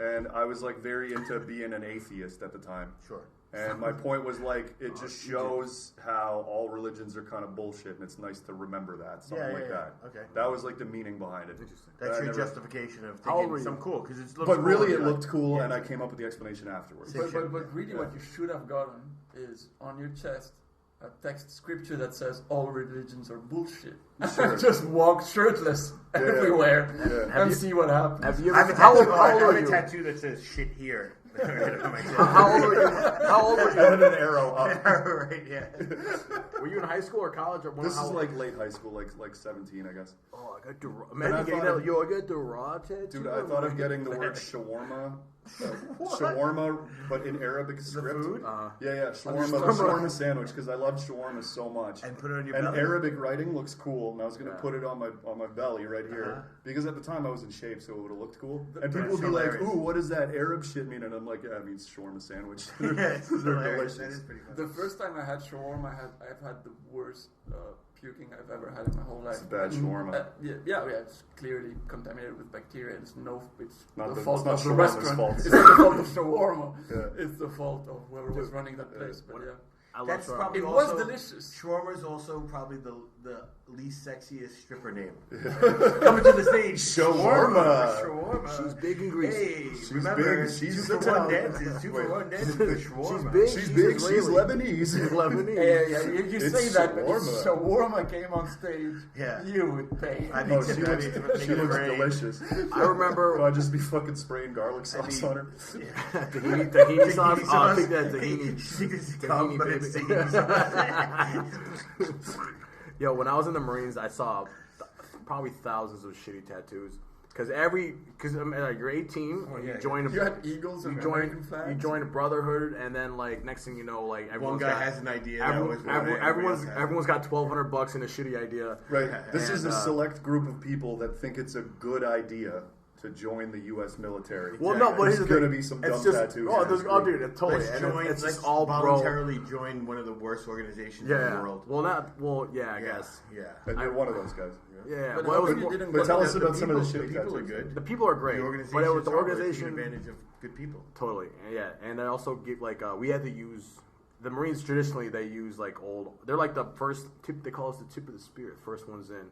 S5: and I was like very into being an atheist at the time.
S6: Sure.
S5: And my point was like it just shows how all religions are kind of bullshit, and it's nice to remember that, something like that.
S6: Okay.
S5: That was like the meaning behind it.
S6: That's
S5: I
S6: your
S5: never-
S6: justification of
S3: How old were
S6: thinking
S3: you?
S6: some cool because it looks.
S5: But
S6: cool
S5: really,
S6: and
S5: it
S6: you're
S5: looked cool, and I came up with the explanation afterwards.
S4: But really, what you should have gotten is on your chest a text scripture that says all religions are bullshit.
S5: Sure.
S4: Just walk shirtless everywhere
S5: Yeah.
S4: and see what happens.
S3: Have you
S6: I have
S3: ever?
S6: a
S3: How
S6: tattoo,
S3: old
S6: I have
S3: are
S6: a
S3: you?
S6: tattoo that says "shit here."
S3: How old were you? How old were
S5: And
S3: you?
S5: then an arrow up.
S6: Right, yeah.
S3: Were you in high school or college or when?
S5: This
S3: how
S5: is
S3: old?
S5: like late high school, like 17, I guess.
S3: Oh, I got the raw.
S5: I
S3: Man, you
S5: thought-
S3: yo, I got the raw tattoo.
S5: Dude, I thought of getting the word shawarma. Shawarma, but in Arabic script.
S6: food?
S5: Yeah, shawarma sandwich, because I love shawarma so much.
S6: And put it on your
S5: And
S6: belly.
S5: Arabic writing looks cool, and I was gonna put it on my belly right here because at the time I was in shape, so it would have looked cool. And people would be like,
S6: hilarious.
S5: "Ooh, what does that Arab shit mean?" And I'm like, "Yeah, it means shawarma sandwich."
S6: Yeah, it's
S5: They're
S6: hilarious.
S5: delicious.
S6: That is pretty funny.
S4: The first time I had shawarma, I've had the worst puking I've ever had in my whole life.
S5: It's bad shawarma.
S4: Yeah, it's clearly contaminated with bacteria. It's
S5: Not
S4: the
S5: the-
S4: fault
S5: it's not
S4: of the
S5: shawarma's
S4: restaurant.
S5: fault.
S4: It's not the fault of shawarma.
S5: Yeah.
S4: It's the fault of whoever was running that place. But yeah,
S3: I love
S6: That's
S3: shawarma.
S6: probably
S4: it was
S6: also,
S4: delicious.
S6: Shawarma is also probably the least sexiest stripper name. Coming to the stage,
S5: Shawarma.
S6: Shawarma.
S3: She's big and greasy.
S6: Hey,
S5: She's
S6: remember,
S5: big, she's
S6: 2 for 1
S5: Italian.
S6: dances. 2 for 1 dances.
S3: She's
S6: Shawarma.
S3: big.
S5: She's big. She's
S3: Israeli.
S5: Lebanese.
S3: She's Lebanese.
S4: Yeah. You
S5: It's
S4: say that, but if
S5: shawarma.
S4: shawarma came on stage,
S6: Yeah.
S4: you would pay.
S6: I
S5: Oh,
S6: need
S5: she
S6: to. I
S5: looks,
S6: need to
S5: she
S6: make it
S5: looks
S6: rain.
S5: delicious.
S3: I remember
S5: I'd just be fucking spraying garlic sauce on her.
S3: tahini sauce. Oh, I think that's tahini.
S6: She gets
S3: Tahini,
S6: cum, but it's tahini sauce.
S3: Yo, when I was in the Marines, I saw probably thousands of shitty tattoos. Because you're 18, you join
S4: You had eagles and American flags.
S3: you join a brotherhood, and then like next thing you know, like
S6: One
S3: everyone's
S6: guy
S3: got,
S6: has an idea. that was one way
S3: everyone's got $1,200 and a shitty idea.
S5: Right. This is a
S3: And,
S5: select group of people that think it's a good idea to join the U.S. military.
S3: Well, no, but
S5: There's
S3: here's the
S5: going to
S3: thing.
S5: be some
S3: It's
S5: dumb
S3: just,
S5: tattoos.
S3: Oh,
S5: in this
S3: dude,
S5: group.
S3: totally.
S6: Let's
S3: And
S6: join.
S3: it's
S6: Let's
S3: just all bro.
S6: voluntarily join one of the worst organizations in the
S3: Yeah.
S6: world.
S3: I guess.
S6: Yeah.
S5: And you're one of those guys.
S3: Yeah.
S4: But
S3: Well, it
S4: how
S3: was
S4: come you
S3: more-
S4: didn't
S5: But
S4: go
S5: tell
S4: to
S5: us
S4: the
S5: about some of the
S6: The
S5: shitty
S6: people are
S5: tattoos.
S6: good.
S3: the people are great,
S6: The
S3: but
S6: organization
S3: it was the
S6: taking
S3: organization.
S6: advantage of good people.
S3: Totally, yeah, and I also get like we had to use the Marines. Traditionally, they use like old. They're like the first tip. They call us the tip of the spear. First one's in,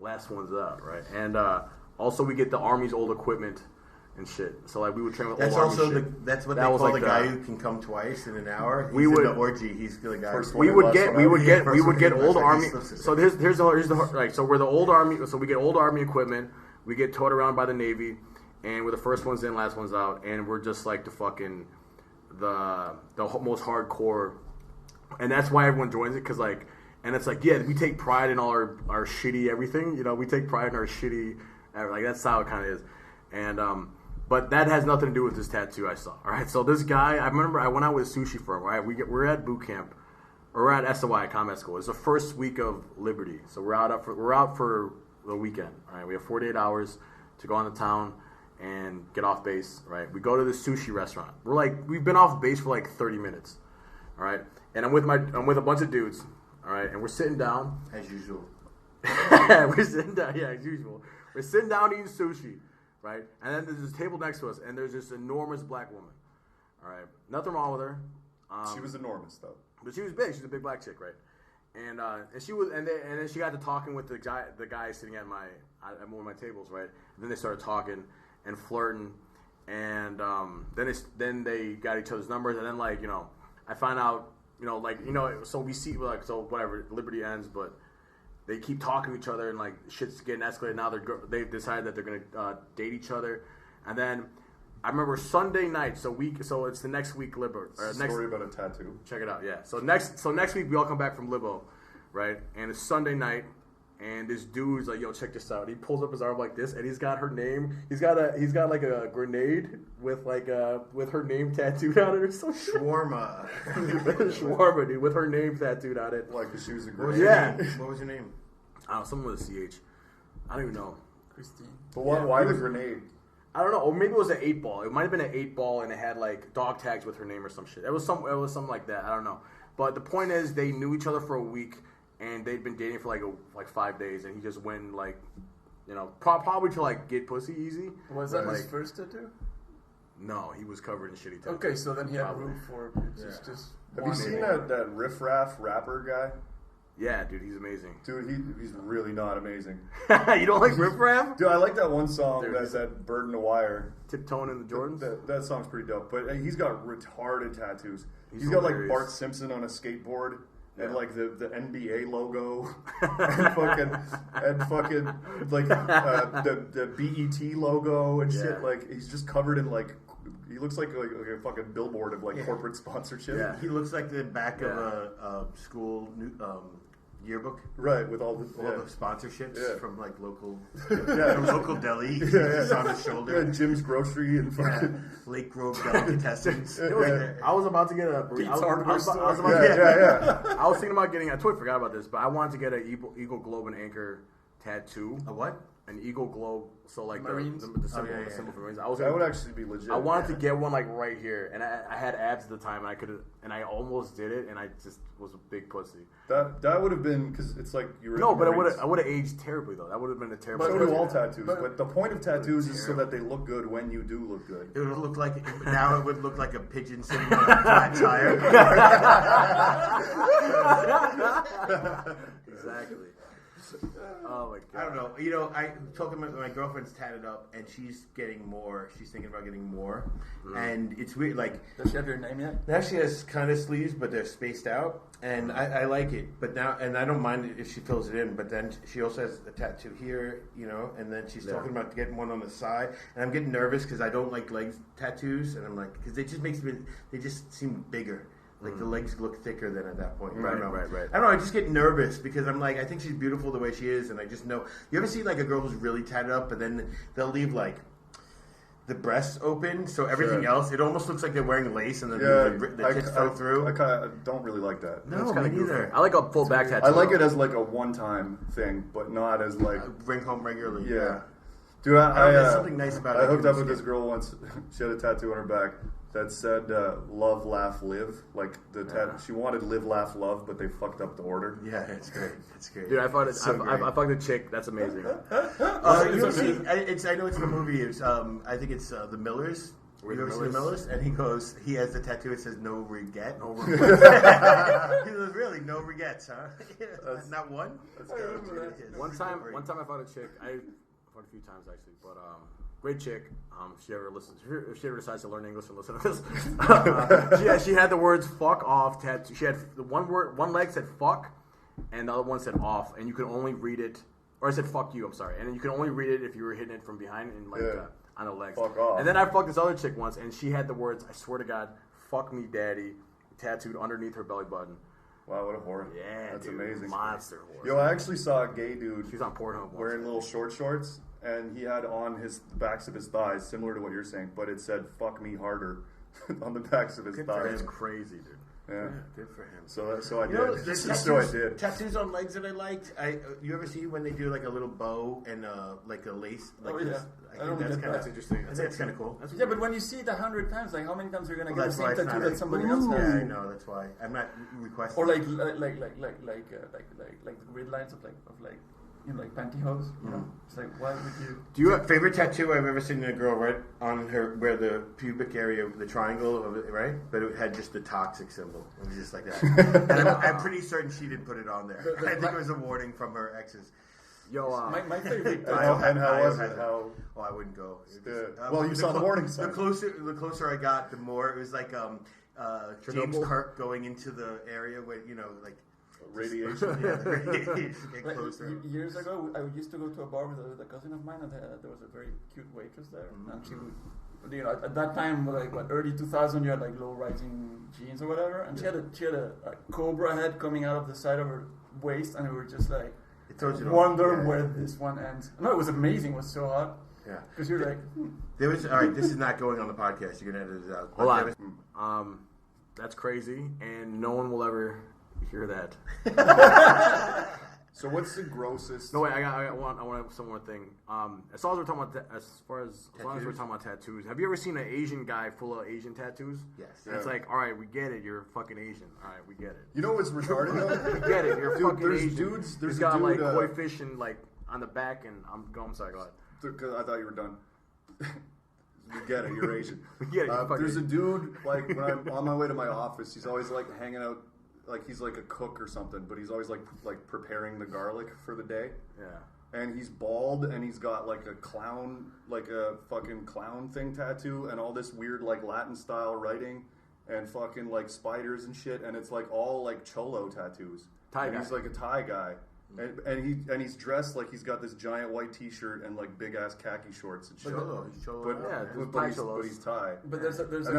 S3: last one's out, right? And also we get the Army's old equipment, and shit. So like we would train with
S6: That's
S3: old army
S6: also
S3: shit.
S6: that's what
S3: That
S6: they
S3: was
S6: call
S3: like
S6: the guy
S3: the-
S6: who can come twice in an hour. He's
S3: We
S6: in
S3: would-
S6: the orgy. He's the guy.
S5: First
S3: we
S5: one
S3: would
S5: last
S3: get
S5: one
S3: we
S5: out.
S3: would get we
S6: first
S3: would
S6: one
S3: get
S6: he
S3: old
S6: was,
S3: army.
S6: he slips it.
S3: So here's the like so we're the old army. So we get old army equipment. We get towed around by the Navy, and we're the first ones in, last ones out, and we're just like the fucking the most hardcore, and that's why everyone joins it because like. And it's like, yeah, we take pride in all our shitty everything. You know, we take pride in our shitty, like that's how it kind of is. And but that has nothing to do with this tattoo I saw. All right, so this guy, I remember I went out with sushi for him. Right, we're at boot camp, or we're at SOI combat school. It's the first week of Liberty, so we're out for the weekend. All right, we have 48 hours to go on the town and get off base. Right, we go to this sushi restaurant. We've been off base for like 30 minutes. All right, and I'm with a bunch of dudes. All right, and we're sitting down.
S6: as usual.
S3: We're sitting down, yeah, as usual. We're sitting down eating sushi, right? And then there's this table next to us, and there's this enormous black woman. All right, nothing wrong with her.
S5: She was enormous though.
S3: But she was big. She's a big black chick, right? And she was, and then she got to talking with the guy sitting at one of my tables, right? And then they started talking and flirting, and then they got each other's numbers, and then like I found out. So we see, like, so whatever, Liberty ends, but they keep talking to each other and, like, shit's getting escalated. Now they've decided that they're going to date each other. And then I remember Sunday night, so it's the next week, Libo.
S5: Story about a tattoo.
S3: Check it out, yeah. So next week we all come back from Libo, right? And it's Sunday night, and this dude's like, "Yo, check this out." He pulls up his arm like this, and he's got her name. He's got like a grenade with her name tattooed on it or some shit.
S6: Shawarma.
S3: Shawarma, dude, with her name tattooed on it.
S5: Like, 'cause she was a
S6: What
S5: girl.
S6: was your
S3: Yeah.
S6: name? What was your name?
S3: I don't know, someone with a CH. I don't even know.
S4: Christine.
S5: But why the grenade?
S3: I don't know. Or maybe it was an 8-ball. It might have been an 8-ball, and it had like dog tags with her name or some shit. It was something like that. I don't know. But the point is, they knew each other for a week. And they'd been dating for like 5 days, and he just went probably to like get pussy easy.
S4: Was that
S3: But,
S4: his
S3: like,
S4: first tattoo?
S3: No, he was covered in shitty tattoos.
S4: Okay, so then he had
S3: Probably.
S4: room for just
S5: Have you
S4: one
S5: seen
S4: name.
S5: that Riff Raff rapper guy?
S3: Yeah, dude, he's amazing.
S5: Dude, he's really not amazing.
S3: You don't like Riff Raff?
S5: Dude, I like that one song
S3: Dude,
S5: that's that Bird in the Wire.
S3: Tiptoeing in the Jordans?
S5: That song's pretty dope. But he's got retarded tattoos.
S3: He's
S5: He's got like
S3: hilarious.
S5: Bart Simpson on a skateboard. And
S3: Yeah.
S5: like the NBA logo, and fucking like the BET logo and shit.
S3: Yeah.
S5: Like he's just covered in like he looks like a fucking billboard of like corporate sponsorship.
S3: Yeah.
S6: He looks like the back of
S3: Yeah.
S6: a school yearbook.
S5: Right, with all the
S6: Sponsorships
S5: Yeah.
S6: from like local
S5: Yeah.
S6: from local deli.
S5: Yeah.
S6: Just on his shoulder.
S5: Yeah, Jim's Grocery and fucking
S6: Lake Grove delicatessens.
S3: I was about to get a
S4: Pete's
S3: I was
S4: Hardware
S3: about
S4: store.
S3: to get-
S5: yeah.
S3: I was thinking about getting. I totally forgot about this, but I wanted to get an Eagle Globe and Anchor tattoo.
S6: A what?
S3: An Eagle Globe, so like
S4: Marines?
S3: the symbol,
S6: yeah,
S3: the
S6: yeah.
S3: symbol for Marines.
S5: That would actually be legit.
S3: I wanted to get one like right here, and I had abs at the time, and I almost did it, and I just was a big pussy.
S5: That would have been because it's like you were.
S3: No,
S5: in the
S3: but
S5: Marines.
S3: I would have aged terribly though. That would have been a terrible.
S5: So do all
S3: tattoo.
S5: tattoos. But the point of tattoos is so that they look good when you do look good.
S6: It would look like now. It would look like a pigeon sitting on a flat tire.
S3: Exactly. Oh my god.
S6: I don't know. I'm talking about my girlfriend's tatted up, and she's getting more. She's thinking about getting more, and it's weird. Like
S4: Does she have your name yet?
S6: now, she has kind of sleeves, but they're spaced out, and I like it. But now, and I don't mind it if she fills it in. But then she also has a tattoo here, and then she's talking about getting one on the side, and I'm getting nervous because I don't like leg tattoos, and I'm like, because they just seem bigger. Like the legs look thicker than at that point. I don't know.
S3: Right.
S6: I don't know. I just get nervous because I'm like, I think she's beautiful the way she is, and I just know. You ever see like a girl who's really tatted up, but then they'll leave like the breasts open, so everything
S5: Sure.
S6: else, it almost looks like they're wearing lace, and then the tits
S5: I
S6: go through.
S5: I kind of don't really like that.
S6: No,
S3: It's kinda
S6: me
S3: goofy.
S6: neither.
S3: I like a full back tattoo.
S5: I like
S3: though.
S5: it as like a one-time thing, but not as like
S6: Bring home regularly.
S5: yeah. Dude,
S6: There's something nice about it.
S5: I hooked up with
S6: Skin.
S5: this girl once. She had a tattoo on her back that said "Love, Laugh, Live." Like she wanted "Live, Laugh, Love," but they fucked up the order.
S6: Yeah, it's great. It's great.
S3: Dude, I fucked
S5: great.
S3: I fucked a chick. That's amazing.
S6: You'll see. I know it's the movie. It's I think it's The Millers.
S3: We're
S6: You
S3: the
S6: ever seen The
S3: Millers?
S6: Millers? And he has the tattoo. It says "No regret."
S3: No
S6: He goes, really, no regrets, huh? Not one.
S5: That's good.
S3: One time I fucked a chick. I fucked a few times actually, but great chick. If she ever listens, if she ever decides to learn English and listen to this, she had the words "fuck off" tattoo. She had the one leg said "fuck," and the other one said "off," and you could only read it, or I said "fuck you." I'm sorry, and then you could only read it if you were hitting it from behind and on the legs.
S5: Fuck off.
S3: And then I fucked this other chick once, and she had the words "I swear to God, fuck me, daddy," tattooed underneath her belly button.
S5: Wow, what a whore.
S3: Yeah,
S5: that's
S3: dude,
S5: amazing.
S3: monster whore.
S5: Yo, I actually saw a gay dude.
S3: She's on Pornhub
S5: wearing little short shorts, and he had on his backs of his thighs, similar to what you're saying, but it said "fuck me harder" on the backs of his thighs.
S3: That's crazy, dude.
S5: Yeah,
S6: good for him.
S5: So I did.
S6: There's
S5: I did.
S6: tattoos on legs that I liked. You ever see when they do like a little bow and like a lace? Like
S4: yeah.
S6: I think that's
S3: interesting.
S6: I think that's kind of cool.
S4: Yeah, but when you see it 100 times, like how many times are you gonna get the
S6: that's why
S4: same
S6: it's
S4: tattoo
S6: not
S4: that somebody else has?
S6: Yeah, I know. That's why I'm not requesting.
S4: Or like the grid lines of like you know, like pantyhose. You know, it's like why would you?
S3: Do you have
S6: favorite tattoo I've ever seen in a girl right on her where the pubic area, the triangle of it, right? But it had just the toxic symbol. It was just like that. And I'm pretty certain she didn't put it on there. I think it was a warning from her exes.
S3: Yo,
S4: my favorite.
S5: And how was it? How?
S6: Oh, I wouldn't go.
S5: Well, you saw the warning sign.
S6: The closer I got, the more it was like James Kirk going into the area where like
S5: radiation.
S6: Get closer.
S4: Years ago, I used to go to a bar with a cousin of mine, and there was a very cute waitress there, and she would, you know, at that time, like early 2000, you had like low rising jeans or whatever, and she had a cobra head coming out of the side of her waist, and we were just like. Wonder where this one ends. No, it was amazing. It was so hot.
S6: Yeah,
S4: because you're like,
S6: there was. All right, this is not going on the podcast. You're gonna edit it out.
S3: Hold on. That's crazy, and no one will ever hear that.
S5: So what's the grossest?
S3: No wait, I want some more thing. As long as we're talking about we're talking about tattoos, have you ever seen an Asian guy full of Asian tattoos?
S6: Yes.
S3: And it's like, all right, we get it. You're fucking Asian. All right, we get it.
S5: You know what's retarded though?
S3: We get it. You're fucking
S5: there's
S3: Asian.
S5: Dudes. There's
S3: He's got
S5: a dude,
S3: like koi fish and like on the back, and I'm sorry, go ahead.
S5: Because I thought you were done. We get it. You're Asian.
S3: We get it.
S5: There's a dude like when I'm on my way to my office. He's always like hanging out. Like he's like a cook or something, but he's always like preparing the garlic for the day.
S3: Yeah.
S5: And he's bald, and he's got like a clown, like a fucking clown thing tattoo, and all this weird like Latin style writing, and fucking like spiders and shit, and it's like all like cholo tattoos.
S3: Thai guy.
S5: He's like a Thai guy. And he's dressed like he's got this giant white T-shirt and like big ass khaki shorts and shit.
S6: He's Cholo.
S5: But he's Thai.
S4: But there's
S5: and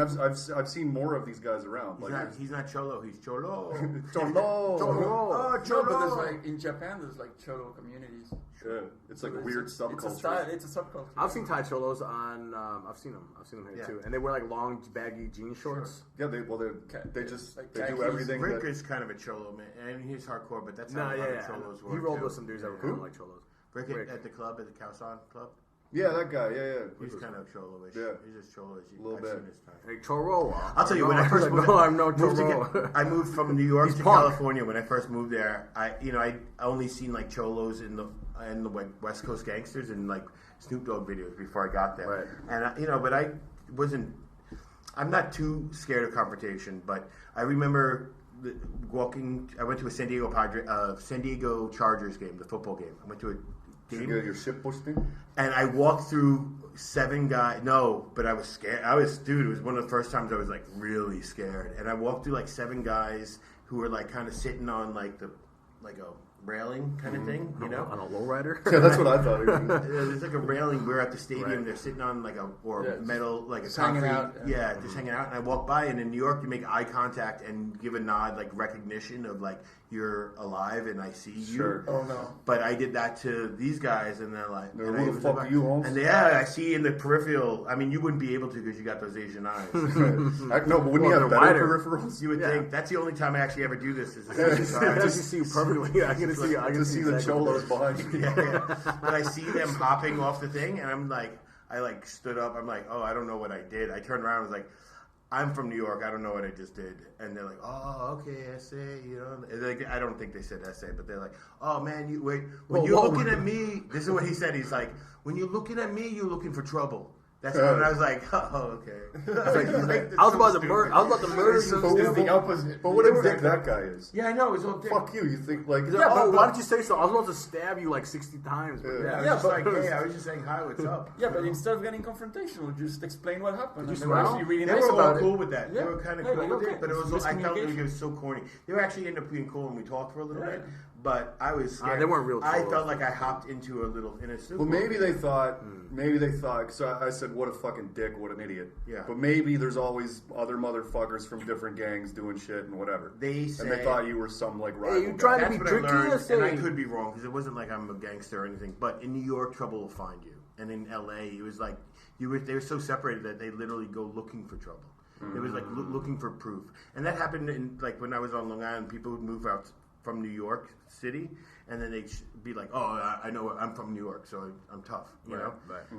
S5: I've seen more of these guys around.
S6: He's not Cholo. He's Cholo.
S5: Cholo.
S6: Oh, Cholo.
S4: But there's like in Japan, there's like Cholo communities.
S5: Yeah, it's like a weird subculture.
S4: It's a subculture.
S3: I've seen Thai Cholos on. I've seen them here too, and they wear like long baggy jean shorts.
S5: Yeah, they just
S4: like
S5: they do everything.
S6: Rick is kind of a Cholo man, and he's hardcore, but that's not how Cholos work.
S3: He rolled with some dudes that were kind of like Cholos.
S6: Rick at the club, at the Khaosan club.
S5: Yeah, that guy. Yeah.
S6: He's kind of Cholo-ish.
S5: Yeah.
S6: He's just Cholo-ish.
S5: A little bit.
S3: Hey, Choro.
S6: I'll tell you, when I first moved,
S3: I'm no Choro.
S6: I moved from New York to California. When I first moved there, I only seen like Cholos in the West Coast gangsters and like Snoop Dogg videos before I got there.
S3: Right.
S6: And but I wasn't. I'm not too scared of confrontation, but I remember walking. I went to a San Diego Chargers game, the football game. I went to a game.
S5: Did you get your shit pushed in?
S6: And I walked through 7 guys. No, but I was scared. It was one of the first times I was like really scared. And I walked through like 7 guys who were like kind of sitting on like a railing kind of thing, you know?
S3: On a lowrider?
S5: Yeah, that's what I thought.
S6: There's like a railing. We're at the stadium. Right. They're sitting on like metal, like a concrete. Hanging out. Yeah, just hanging out. And I walk by, and in New York, you make eye contact and give a nod, like recognition of like you're alive and I see you.
S5: Sure.
S4: Oh no.
S6: But I did that to these guys, and they're like,
S5: "Who the fuck are you, Holmes?"
S6: And I see in the peripheral. I mean, you wouldn't be able to because you got those Asian eyes.
S5: No, but wouldn't you have better peripherals?
S6: You would think that's the only time I actually ever do this. Is
S3: I can see you perfectly. I can see. I can
S5: see the Cholos behind you.
S6: Yeah. But I see them hopping off the thing, and I'm like, I like stood up. I'm like, oh, I don't know what I did. I turned around. I was like, I'm from New York. I don't know what I just did. And they're like, oh, okay, essay. You know, like, I don't think they said essay, but they're like, oh man, when you're looking at me, this is what he said. He's like, when you're looking at me, you're looking for trouble. That's when I was like, oh, okay.
S3: I was about to murder. I was about to murder
S6: It's
S3: you.
S6: the opposite.
S5: But what a dick that guy is.
S6: Yeah, I know. It's all dick.
S5: Fuck you. You think like
S3: Oh, why did you say so? I was about to stab you like 60 times. But
S6: Yeah, I was
S4: Yeah,
S6: just
S4: but-
S6: like, hey, I was just saying hi, what's up?
S4: Yeah, but instead of getting confrontational, just explain what happened.
S3: You
S4: And they were
S3: smile?
S4: actually really
S6: They
S4: nice
S6: were all
S4: about
S6: cool
S4: it.
S6: with that. They
S4: Yeah.
S6: were kind of
S4: Yeah,
S6: cool
S4: like,
S6: with
S4: okay.
S6: it, but it was. I felt like
S4: Miscommunication.
S6: it was so corny. They were actually ended up being cool, and we talked for a little bit. But I was scared.
S3: they weren't real
S6: I
S3: trolls.
S6: felt like I hopped into in a soup.
S5: Well, maybe they thought. So I said, "What a fucking dick! What an idiot!"
S6: Yeah.
S5: But maybe there's always other motherfuckers from different gangs doing shit and whatever.
S6: They
S5: and
S6: say,
S5: they thought you were some like rival.
S3: you
S5: guy.
S3: trying to
S6: That's
S3: be
S6: what I
S3: tricky
S6: learned,
S3: or
S6: and I
S3: something?
S6: could be wrong because it wasn't like I'm a gangster or anything. But in New York, trouble will find you, and in LA, it was like they were so separated that they literally go looking for trouble. It was like looking for proof, and that happened in like when I was on Long Island. People would move out from New York City, and then they'd be like, "Oh, I know I'm from New York, so I'm tough," you know,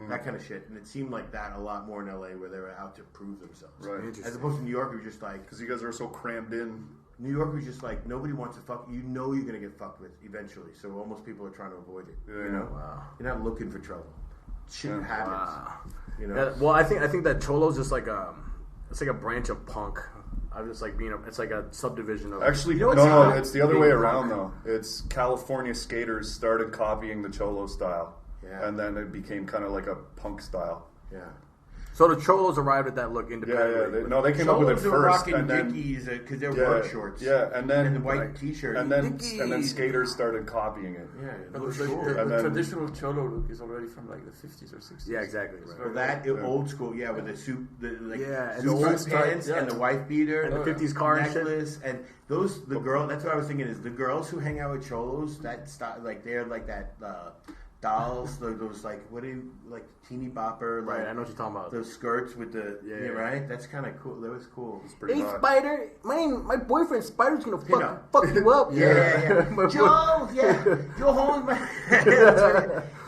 S6: that kind of shit. And it seemed like that a lot more in LA, where they were out to prove themselves.
S5: Right.
S6: As opposed to New York, it was just like
S5: Because you guys are so crammed in.
S6: New York was just like nobody wants to fuck. You know you're gonna get fucked with eventually, so almost people are trying to avoid it.
S5: Yeah,
S6: You know,
S3: Wow.
S6: you're not looking for trouble. Shit happens. You know.
S3: Yeah, well, I think that Cholo's just like it's like a branch of punk. I'm just like it's like a subdivision of.
S5: Actually,
S6: You know
S5: no,
S6: what's
S5: it's the other
S3: being
S5: way
S3: punk?
S5: around though. It's California skaters started copying the Cholo style,
S6: Yeah.
S5: and then it became kind of like a punk style.
S6: Yeah.
S3: So the Cholos arrived at that look
S5: Yeah,
S3: independently.
S5: they came up with it
S6: Cholos were
S5: first,
S6: rocking
S5: and then
S6: Dickies because they're
S5: yeah,
S6: work shorts.
S5: yeah, and then
S6: and the white
S3: like-
S6: T-shirt.
S5: and then
S3: Dickies.
S5: skaters started copying it.
S6: yeah, it
S4: But
S6: looks
S4: the,
S6: cool.
S4: the,
S5: And
S4: the
S5: then-
S4: traditional cholo look is already from like the 50s or 60s.
S3: Yeah, exactly.
S4: It's
S3: Right.
S4: very-
S6: That old school, yeah, with the suit,
S3: Yeah, and
S6: suit
S3: the old
S6: pants
S4: style,
S6: and
S4: yeah.
S6: the wife beater
S3: And the 50s car and shit.
S6: necklace, and those girl. That's what I was thinking is the girls who hang out with cholos. That style, like they're like that dolls. Those like what do you like teeny bopper? Like
S3: Right, I know what you're talking about.
S6: those skirts with the
S3: Yeah.
S6: right. That's kind of cool. That was cool.
S5: Pretty
S3: Hey,
S5: hot.
S3: Spider, my boyfriend Spider's gonna
S6: know.
S3: fuck you up.
S6: Yeah. Joe, yeah, Joe home.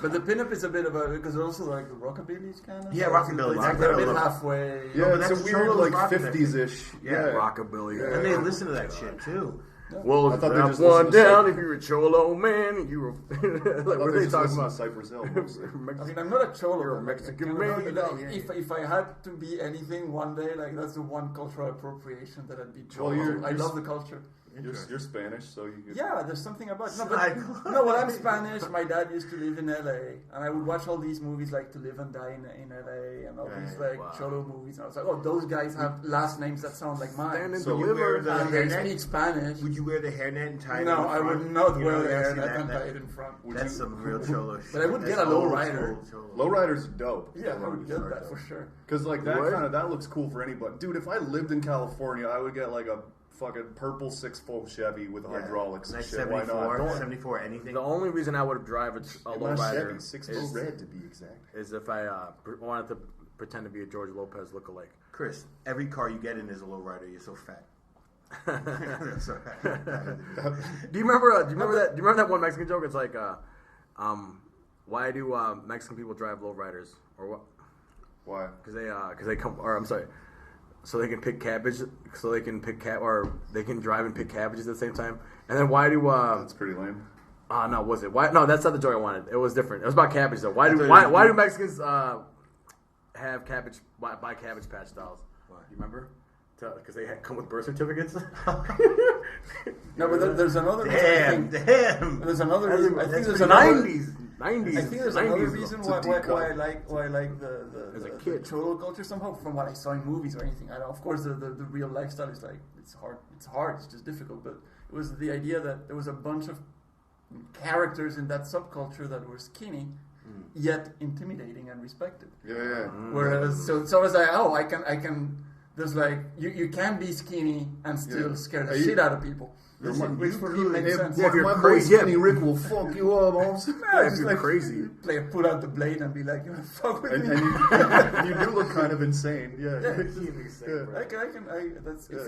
S4: But the pinup is a bit of a because also like the rockabilly kind of.
S6: Yeah, rockabilly.
S4: It's like
S6: That
S4: they're a
S6: kinda
S4: bit
S6: look.
S4: halfway.
S5: Yeah,
S6: but
S5: it's
S6: that's
S5: a weird
S6: Cholos
S5: like
S6: rocking that
S5: 50s-ish.
S6: Yeah.
S3: Rockabilly.
S6: And they listen to that shit too.
S3: Well,
S5: I thought they
S3: drop
S5: just
S3: one
S5: listened to
S3: down
S5: Cypress.
S3: if you're a Cholo man. You were like, what are they talking about?
S5: Cypress Hill. mostly.
S4: I mean, I'm not a cholo.
S3: You're a
S4: but,
S3: Mexican
S4: like,
S3: man.
S4: like, if I had to be anything one day, like that's the one cultural appropriation that I'd be cholo.
S5: Well,
S4: I love the culture.
S5: You're Spanish, so you could...
S4: Yeah, there's something about it. No,
S6: Like-
S4: no, well, I'm Spanish. My dad used to live in LA, and I would watch all these movies like To Live and Die in LA, and all these like
S3: Wow.
S4: cholo movies. And I was like, oh, those guys have last names that sound like mine.
S3: Stand and
S6: So you wear
S3: deliver.
S6: the
S4: And they
S6: hairnet?
S4: speak Spanish.
S6: Would you wear the hairnet and tie it
S4: No,
S6: in
S4: I
S6: front?
S4: would not
S6: You
S4: wear
S6: know,
S4: the
S6: that's-
S4: hairnet and
S6: that-
S4: tie it in front.
S6: That's some real cholo shit.
S4: But I would
S6: That's
S4: get a
S6: old
S4: lowrider.
S6: school cholo.
S5: Lowrider's dope.
S4: Yeah, I would get that for sure.
S5: Because like that
S3: What?
S5: kind of that looks cool for anybody. Dude, if I lived in California, I would get like a fucking purple 6-4 Chevy with
S6: Yeah.
S5: hydraulics and
S6: Nice
S5: shit. Why
S6: 74,
S5: not?
S6: 74, anything.
S3: The only reason I would drive a
S5: My
S3: lowrider
S5: Chevy, 6
S3: is,
S5: red to be exact.
S3: is if I wanted to pretend to be a George Lopez lookalike.
S6: Chris, every car you get in is a lowrider. You're so fat. That's all right.
S3: Do you remember? Do you remember that one Mexican joke? It's like, why do Mexican people drive lowriders or what?
S5: Why?
S3: Because they come. Or I'm sorry. So they can pick cabbage. So they can pick or they can drive and pick cabbages at the same time. And then why do?
S5: That's pretty lame.
S3: No, was it? Why? No, that's not the joke I wanted. It was different. It was about cabbage though. Why
S6: I
S3: do
S6: thought
S3: why
S6: it was-
S3: do Mexicans have cabbage buy cabbage patch dolls? You remember? Because they come with birth certificates.
S4: No, but there's another reason.
S6: Damn, damn.
S4: There's another reason. I think
S6: That's
S4: there's
S6: pretty
S4: another.
S3: 90s.
S4: I think there's another reason
S5: It's a
S4: why
S5: deep cut.
S4: I like
S3: As a
S4: the
S3: kid.
S4: cholo culture somehow from what I saw in movies or anything. I don't, of course, the real lifestyle is like it's hard, it's just difficult. But it was the idea that there was a bunch of characters in that subculture that were skinny, yet intimidating and respected.
S5: Yeah, yeah.
S4: Whereas, so I was like, oh, I can. There's like you can be skinny and still
S5: Yeah.
S4: scare the
S5: Hey,
S4: shit out of people.
S6: Listen,
S4: Which
S6: you
S4: for me
S6: could-
S4: makes
S6: if-
S4: sense.
S3: Yeah, if you're
S5: my boy
S3: crazy,
S5: Skinny Rick will fuck you up, Holmes.
S3: Yeah, if
S4: just
S3: you're
S4: like-
S3: crazy.
S4: Pull out the blade and be like, you wanna fuck with
S5: And,
S4: me?
S5: and you do look kind of insane. Yeah.
S4: Yeah.
S5: Yeah.
S4: That's
S5: Yeah.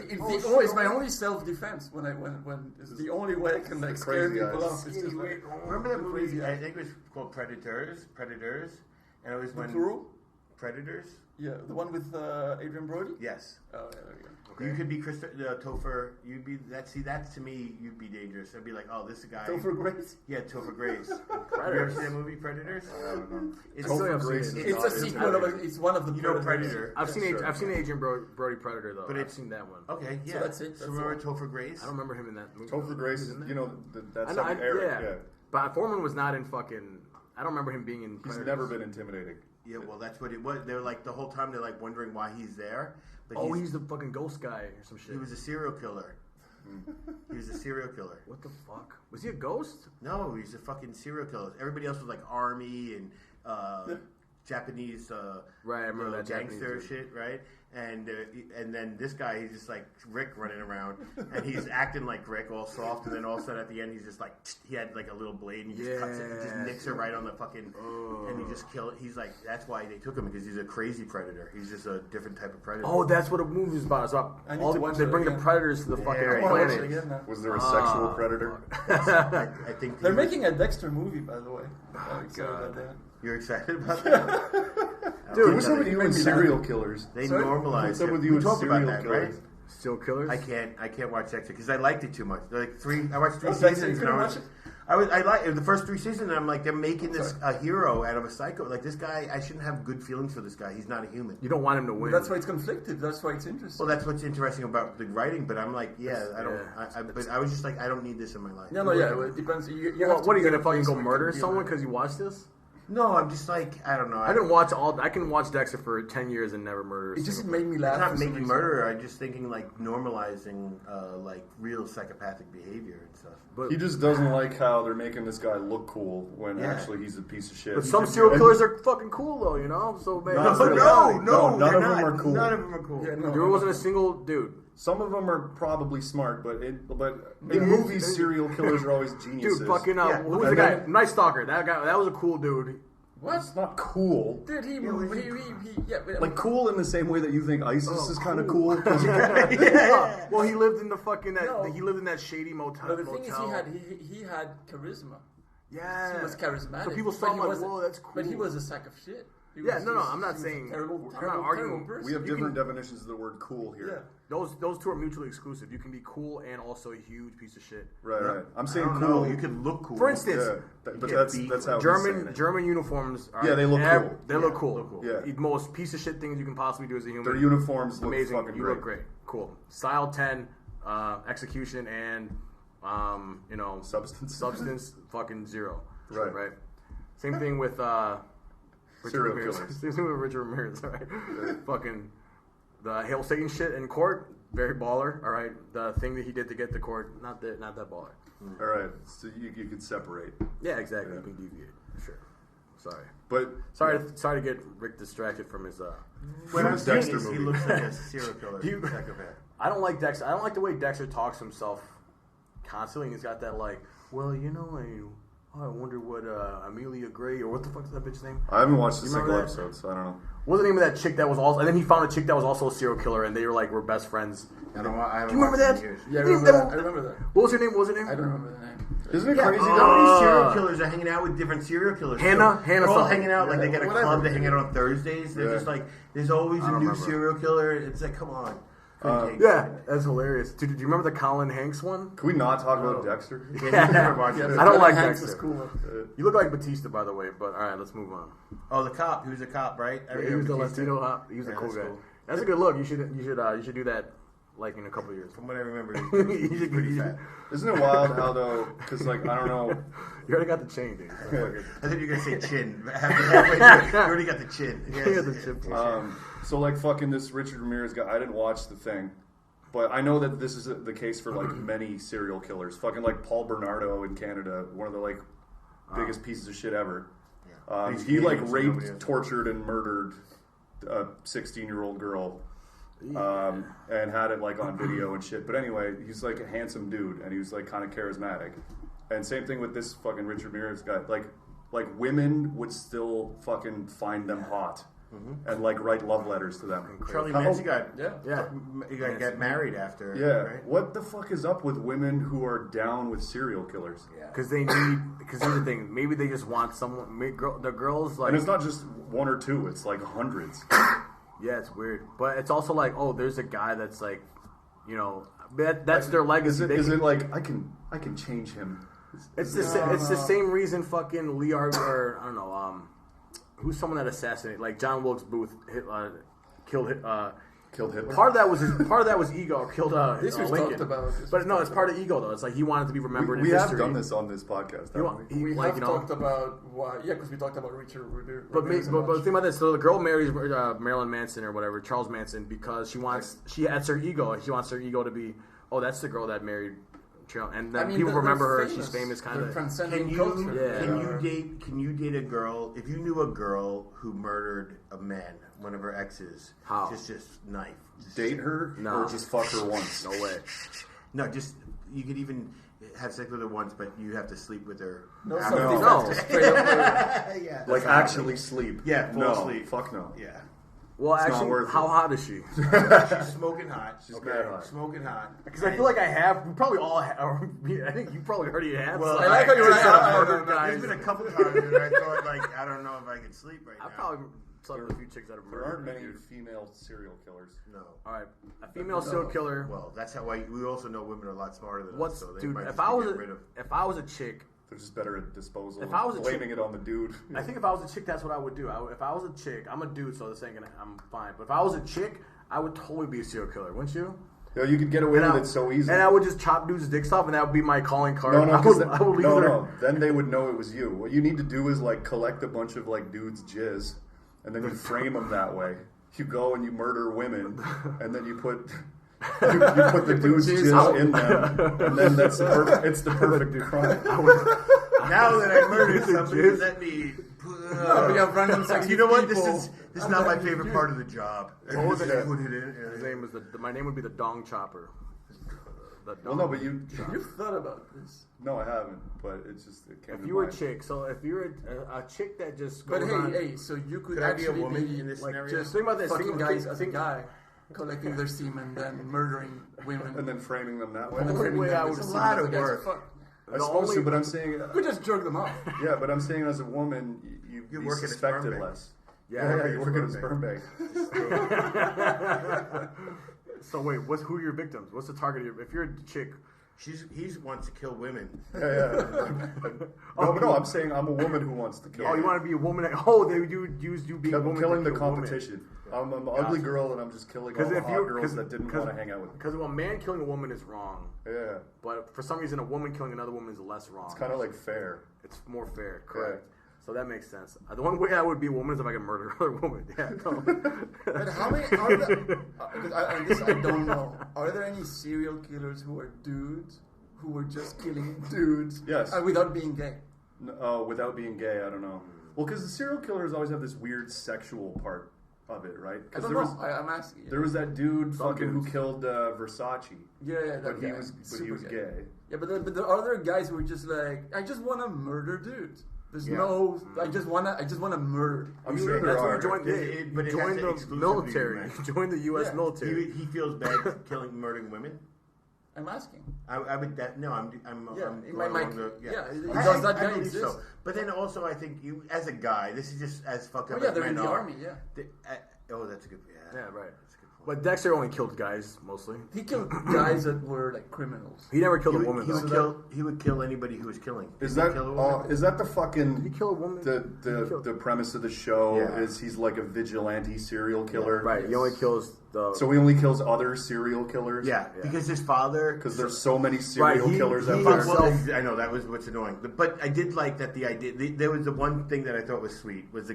S4: it's my only self defense when it's the only way I can like scare
S5: crazy
S4: people
S5: eyes.
S4: off. It's just like
S6: Remember that movie?
S4: crazy
S6: I
S4: eyes.
S6: think it was called Predators, and it was when
S4: Plural?
S6: Predators.
S4: Yeah, the one with Adrian Brody?
S6: Yes.
S4: Oh, yeah, there you go.
S6: You could be Topher. You'd be that. See, that's to me, you'd be dangerous. I'd be like, oh, this is a guy.
S4: Topher Grace?
S6: Yeah, Topher Grace. Have you ever seen that movie, Predators? I don't know. It's
S5: Topher Grace.
S4: It's a sequel of it's one of the
S6: Predator.
S3: I've seen Adrian Brody Predator though.
S6: But
S3: I've seen that one.
S6: Okay, yeah.
S4: So that's it.
S6: So remember Topher Grace?
S3: I don't remember him in that movie.
S5: Topher Grace is, that's
S3: I know,
S5: like Eric.
S3: yeah. But Foreman was not in fucking. I don't remember him being in.
S5: He's
S3: Predators.
S5: never been intimidating.
S6: Yeah, well, that's what it was. They're like the whole time they're like wondering why he's there. But
S3: he's the fucking ghost guy or some shit.
S6: he was a serial killer. He was a serial killer.
S3: What the fuck? Was he a ghost?
S6: No, he's a fucking serial killer. Everybody else was like army and Japanese,
S3: Right, I remember that
S6: gangster
S3: Japanese
S6: shit, right? And then this guy, he's just like Rick running around, and he's acting like Rick, all soft, and then all of a sudden at the end, he's just like he had like a little blade, and he just cuts it, and just nicks it right on the fucking, and he just killed. He's like, that's why they took him because he's a crazy predator. He's just a different type of predator.
S3: Oh, that's what a movie's about. It's about
S4: I need to watch
S3: they
S4: it
S3: bring the
S4: again.
S3: predators to the fucking
S6: Yeah,
S3: planet.
S5: Was there a sexual predator?
S6: I think
S4: They're making a Dexter movie, by the way.
S3: Oh,
S4: Sorry
S3: God.
S4: about that.
S6: You're excited about that?
S5: Dude, what's up with you and serial killers?
S6: They
S4: Sorry?
S6: normalized
S5: What's up
S6: it.
S5: with you
S6: We
S5: and
S6: talked about
S5: serial
S6: that,
S5: killers?
S6: right?
S3: Still killers?
S6: I can't watch Dexter because I liked it too much. Like I watched three
S4: Oh, Dexter,
S6: seasons.
S4: you
S6: And
S4: couldn't watch it?
S6: I like the first 3 seasons. And I'm like, they're making this a hero out of a psycho. Like this guy, I shouldn't have good feelings for this guy. He's not a human.
S3: You don't want him to win.
S4: That's why it's conflicted. That's why it's interesting.
S6: Well, that's what's interesting about the writing. But I'm like, I don't.
S3: Yeah.
S6: But I was just like, I don't need this in my life.
S4: No, well, it depends. You
S3: Well,
S4: have to
S3: what are you
S4: get
S3: gonna
S4: a
S3: fucking
S4: place
S3: go
S4: where it
S3: murder
S4: can be
S3: someone
S4: like-
S3: because you watched this?
S6: No, I'm just like, I don't know.
S3: I can watch Dexter for 10 years and never murder.
S4: It just made me laugh.
S6: It's not
S4: for some
S6: making
S4: reason.
S6: murder. I'm just thinking like normalizing like real psychopathic behavior and stuff.
S3: But
S5: He just doesn't like how they're making this guy look cool when
S6: Yeah.
S5: actually he's a piece of shit.
S3: But some serial killers are fucking cool though, you know. So man,
S5: No,
S6: No,
S5: really.
S6: no,
S5: No, none
S6: they're
S5: of them
S6: not.
S5: are cool.
S6: None of them are cool.
S4: Yeah, no.
S3: there wasn't a single dude.
S5: Some of them are probably smart, but in
S3: Yeah.
S5: movies, serial killers are always geniuses.
S3: Dude, fucking
S6: Yeah.
S3: who was the guy? Night Stalker. That guy. That was a cool dude.
S4: What?
S5: It's not cool.
S4: Dude, he yeah.
S5: Like cool in the same way that you think ISIS is kind of cool.
S3: Well, he lived in the fucking
S4: No.
S3: he lived in that shady motel.
S4: But the thing is, he had charisma.
S3: yeah,
S4: He was charismatic.
S3: So people
S4: but
S3: saw
S4: he
S3: him like,
S4: wasn't-
S3: whoa, that's cool.
S4: But he was a sack of shit. He
S3: Yeah,
S4: was
S3: no,
S4: just-
S3: I'm not
S4: he was a
S3: saying-
S4: terrible,
S3: I'm not
S4: terrible,
S3: arguing.
S4: terrible person.
S5: We have
S3: You
S5: different
S3: can-
S5: definitions of the word cool here.
S4: Yeah.
S3: Those two are mutually exclusive. You can be cool and also a huge piece of shit.
S5: Right. I'm
S6: I
S5: saying
S6: don't
S5: cool.
S6: know. You could look cool.
S3: For instance,
S5: Yeah, but
S6: get
S5: that's
S6: beat.
S5: how he's saying it.
S3: German uniforms. Are
S5: Yeah, they look cool.
S3: They look cool.
S5: Yeah.
S3: The most piece of shit things you can possibly do as a human.
S5: Their uniforms look
S3: amazing.
S5: fucking
S3: You
S5: great.
S3: look great. Cool. Style 10, execution and substance fucking 0.
S5: Right.
S3: Right. Same thing with Richard
S5: Serial
S3: Ramirez.
S5: killers.
S3: Same thing with Richard Ramirez. All right. Fucking the Hail Satan shit in court. Very baller. All right. The thing that he did to get to court. Not that baller.
S5: All right, so you could separate.
S3: Yeah, exactly.
S5: Yeah.
S3: You can deviate. Sure. Sorry.
S5: But
S3: Sorry to get Rick distracted from his.
S6: What I'm
S5: the
S6: saying
S5: Dexter
S6: is he
S5: movie.
S6: looks like a serial killer.
S3: You-
S6: Psychopath.
S3: I don't like Dexter. I don't like the way Dexter talks to himself constantly. And he's got that like, well, I wonder what Amelia Gray or what the fuck is that bitch's name?
S5: I haven't watched a
S3: You
S5: single
S3: remember that?
S5: episode, so I don't know.
S3: What was the name of that chick that was also? And then he found a chick that was also a serial killer, and they were best friends.
S6: I haven't
S3: Do you remember
S6: watched
S3: that?
S6: it in years.
S4: Yeah, I remember that. I remember that.
S3: What was her name? What was her name?
S4: I don't remember the name.
S5: Isn't it
S6: Yeah,
S5: crazy?
S6: how
S5: though?
S6: many serial killers are hanging out with different serial killers?
S3: Hannah
S6: They're all
S3: something.
S6: hanging out like they get a
S4: Whatever.
S6: club. They hang out on Thursdays. They're
S5: Yeah.
S6: just like, there's always
S3: I
S6: a
S3: don't
S6: new
S3: remember.
S6: serial killer. It's like, come on.
S3: Yeah, that's hilarious. Dude, do you remember the Colin Hanks one?
S5: Can we not talk about Dexter?
S6: Yeah, never watched it.
S3: I don't like
S4: Hanks
S3: Dexter.
S4: was cool.
S3: You look like Batista, by the way. But all right, let's move on.
S6: Oh, the cop. He was a cop, right? I
S3: He
S6: remember
S3: was the
S6: Batista.
S3: Latino hop. He was a
S6: Yeah,
S3: cool
S6: that's
S3: guy.
S6: cool.
S3: That's a good look. You should do that like in a couple of years.
S6: From what I remember,
S3: You
S6: he's
S3: should-
S6: pretty
S3: you
S6: fat.
S5: Isn't it wild how though? Because like I don't know.
S3: You already got the chain, dude.
S6: I thought you were gonna say chin. Halfway through, you already got the chin. Yes.
S3: You got the chin.
S5: So like fucking this Richard Ramirez guy. I didn't watch the thing, but I know that this is the case for like many serial killers. Fucking like Paul Bernardo in Canada, one of the like biggest pieces of shit ever.
S6: He's
S5: He like
S6: Canadian, so nobody
S5: raped,
S6: else.
S5: tortured, and murdered a 16-year-old girl. And had it like on video and shit. But anyway, he's like a handsome dude, and he was like kind of charismatic. And same thing with this fucking Richard Ramirez guy. Like women would still fucking find them hot and like write love letters to them.
S6: Charlie
S5: How-
S6: Manson got
S3: Yeah.
S6: he got married after.
S5: Yeah.
S6: Right?
S5: What the fuck is up with women who are down with serial killers?
S3: Because here's the thing. Maybe they just want someone. The girls like.
S5: And it's not just one or two; it's like hundreds.
S3: Yeah, it's weird, but it's also like, oh, there's a guy that's like, you know, that's their legacy.
S5: Is it like I can change him?
S3: It's the same reason fucking Lee or I don't know, who's someone that assassinated, like John Wilkes Booth killed Hitler. Part of that was ego. Killed
S4: This was
S3: Lincoln.
S4: talked about.
S3: But no, it's part of ego though. It's like he wanted to be remembered
S5: We
S3: in
S5: have
S3: history.
S5: done this on this podcast. Haven't we?
S4: We
S3: like,
S4: have
S3: you know,
S4: talked about why. Yeah, because we talked about Richard Ramirez.
S3: But think about this. So the girl marries Marilyn Manson or whatever, Charles Manson, because that's her ego. She wants her ego to be, oh, that's the girl that married Charles. And then people remember her. She's famous, kind of.
S6: Can you date a girl if you knew a girl who murdered a man, one of her exes?
S3: How?
S6: Just knife.
S5: Date her or just fuck her once?
S3: No way.
S6: No, just you could even have sex with her once, but you have to sleep with her.
S4: No,
S6: after.
S3: No.
S4: Straight up.
S6: Yeah.
S5: Like actually sleep?
S6: Yeah, full
S5: no,
S6: sleep.
S5: Fuck no.
S6: Yeah.
S3: Well,
S5: It's not
S3: actually,
S5: worth
S3: how
S5: it.
S3: hot is she?
S6: She's smoking hot.
S5: She's mad hot.
S6: Smoking hot.
S3: Because I feel like I have. We probably all have. I think you probably already have.
S6: Well,
S3: some.
S4: I like how you're like,
S6: There's been a couple times where I thought, like, I don't know if I could sleep right now.
S3: I probably slept with a few chicks that have
S5: There
S3: murdered.
S5: aren't many
S3: dude.
S5: female serial killers.
S6: No.
S3: All right, a female serial killer.
S6: Well, that's how we also know women are a lot smarter than
S3: What's
S6: us. So they
S3: dude?
S6: might
S3: If
S6: just
S3: I
S6: be
S3: was
S6: getting rid of.
S3: if I was a chick,
S5: They're just better at disposal.
S3: If I was a
S5: blaming
S3: chick-
S5: it on the dude.
S3: I think if I was a chick, that's what I would do. If I was a chick, I'm a dude, so this ain't gonna. I'm fine. But if I was a chick, I would totally be a serial killer, wouldn't you?
S5: Yeah, you could get away with it so easy.
S3: And I would just chop dudes' dicks off, and that would be my calling card.
S5: No,
S3: I would leave there.
S5: no. Then they would know it was you. What you need to do is like collect a bunch of like dudes' jizz, and then you frame them that way. You go and you murder women, and then you put you put the dude's jizz in them, and then it's the perfect crime.
S6: Now that I murdered somebody,
S3: jizz.
S6: let me.
S4: We have random sexy
S6: You know what?
S4: people.
S6: This is not my favorite part of the job.
S3: What was it?
S6: Put it in.
S3: His name was my name would be the Dong Chopper. The
S5: Well,
S3: dong.
S5: no, but you.
S4: You've thought about this.
S5: No, I haven't. But it's just it came
S3: If
S5: to
S3: you were a
S5: mind.
S3: chick, so if you're a chick that just
S4: But
S3: goes on,
S4: hey, so you could
S6: Could I be a
S4: actually
S6: woman
S4: be
S6: in this
S4: like
S6: scenario?
S4: just
S3: Think about this,
S4: fucking
S3: think-
S4: guys as a
S3: think-
S4: guy, collecting their semen, then murdering women.
S5: and then framing them that way.
S4: And then framing
S3: way
S4: them
S3: I
S4: as
S3: would-
S4: a
S6: a lot
S4: semen
S6: of
S4: as a guy's
S6: work.
S4: fuck.
S5: I suppose so, but I'm saying.
S4: We just jerk them off.
S5: Yeah, but I'm saying as a woman, you
S6: You
S5: be
S6: work at a
S5: suspected
S6: sperm bank.
S5: less.
S3: Yeah,
S5: you work at a sperm bank.
S3: So wait, who are your victims? What's the target of your? If you're a chick,
S6: He wants to kill women.
S5: No, I'm saying I'm a woman who wants to kill.
S3: oh, you want to be a woman? Oh, they use you being a woman
S5: killing
S3: to
S5: the
S3: kill a woman.
S5: competition. I'm an ugly girl and I'm just killing all
S3: Because
S5: the
S3: if
S5: hot
S3: you
S5: girls that didn't want to hang out with me.
S3: because a man killing a woman is wrong,
S5: Yeah,
S3: but for some reason a woman killing another woman is less wrong.
S5: it's kind of like fair.
S3: It's more fair, correct? So that makes sense. The one way I would be a woman is if I could murder another woman. Yeah. No.
S4: But how many are there? Because I don't know. Are there any serial killers who are dudes who were just killing dudes?
S5: Yes.
S4: Without being gay.
S5: Without being gay, I don't know. Well, because the serial killers always have this weird sexual part of it, right?
S4: I
S5: Because
S4: don't
S5: there
S4: know.
S5: was
S4: I'm asking.
S5: there was that dude
S3: Some
S5: fucking who
S3: dudes.
S5: killed Versace,
S4: Yeah, that
S5: but he
S4: guy.
S5: was
S4: Super
S5: gay.
S4: Yeah, but there are other guys who are just like, I just want to murder dudes. There's
S6: Yeah.
S4: no, I just wanna murder.
S5: I'm sure there
S3: That's when
S5: are.
S3: you join.
S6: But it
S3: You
S6: has
S3: join
S6: to
S3: the
S6: exclusively
S3: military.
S6: be men.
S3: You join the U.S.
S4: Yeah.
S3: military.
S6: He feels bad murdering women.
S4: I'm asking.
S6: I would that no. I'm
S4: Yeah,
S6: I'm
S4: it
S6: going
S4: might-
S6: along the,
S4: yeah, it
S6: I-
S4: does that
S6: I
S4: guy
S6: believe
S4: exist?
S6: so. But then also I think you as a guy, this is just as fucked
S4: Oh
S6: up
S4: yeah,
S6: as
S4: they're in
S6: men
S4: the
S6: are.
S4: army. Yeah,
S6: That's a good.
S3: Yeah, right.
S6: That's a good point.
S3: But Dexter only killed guys mostly.
S4: he killed guys that were like criminals.
S3: He never killed
S6: He
S3: a woman.
S6: would
S3: though.
S6: he would kill anybody who was killing.
S5: Is
S6: He would
S5: that
S6: kill a woman.
S5: is that the fucking
S3: Did he kill a woman?
S5: the premise of the show?
S6: Yeah.
S5: Is he's like a vigilante serial killer?
S3: Right. He only kills the.
S5: So he only kills other serial killers.
S6: Yeah, because his father.
S5: Because there's so many serial
S3: Right, he-
S5: killers
S3: he
S5: out
S3: was-
S5: there.
S6: Well, I know that was what's annoying, but I did like that the idea. There was the one thing that I thought was sweet was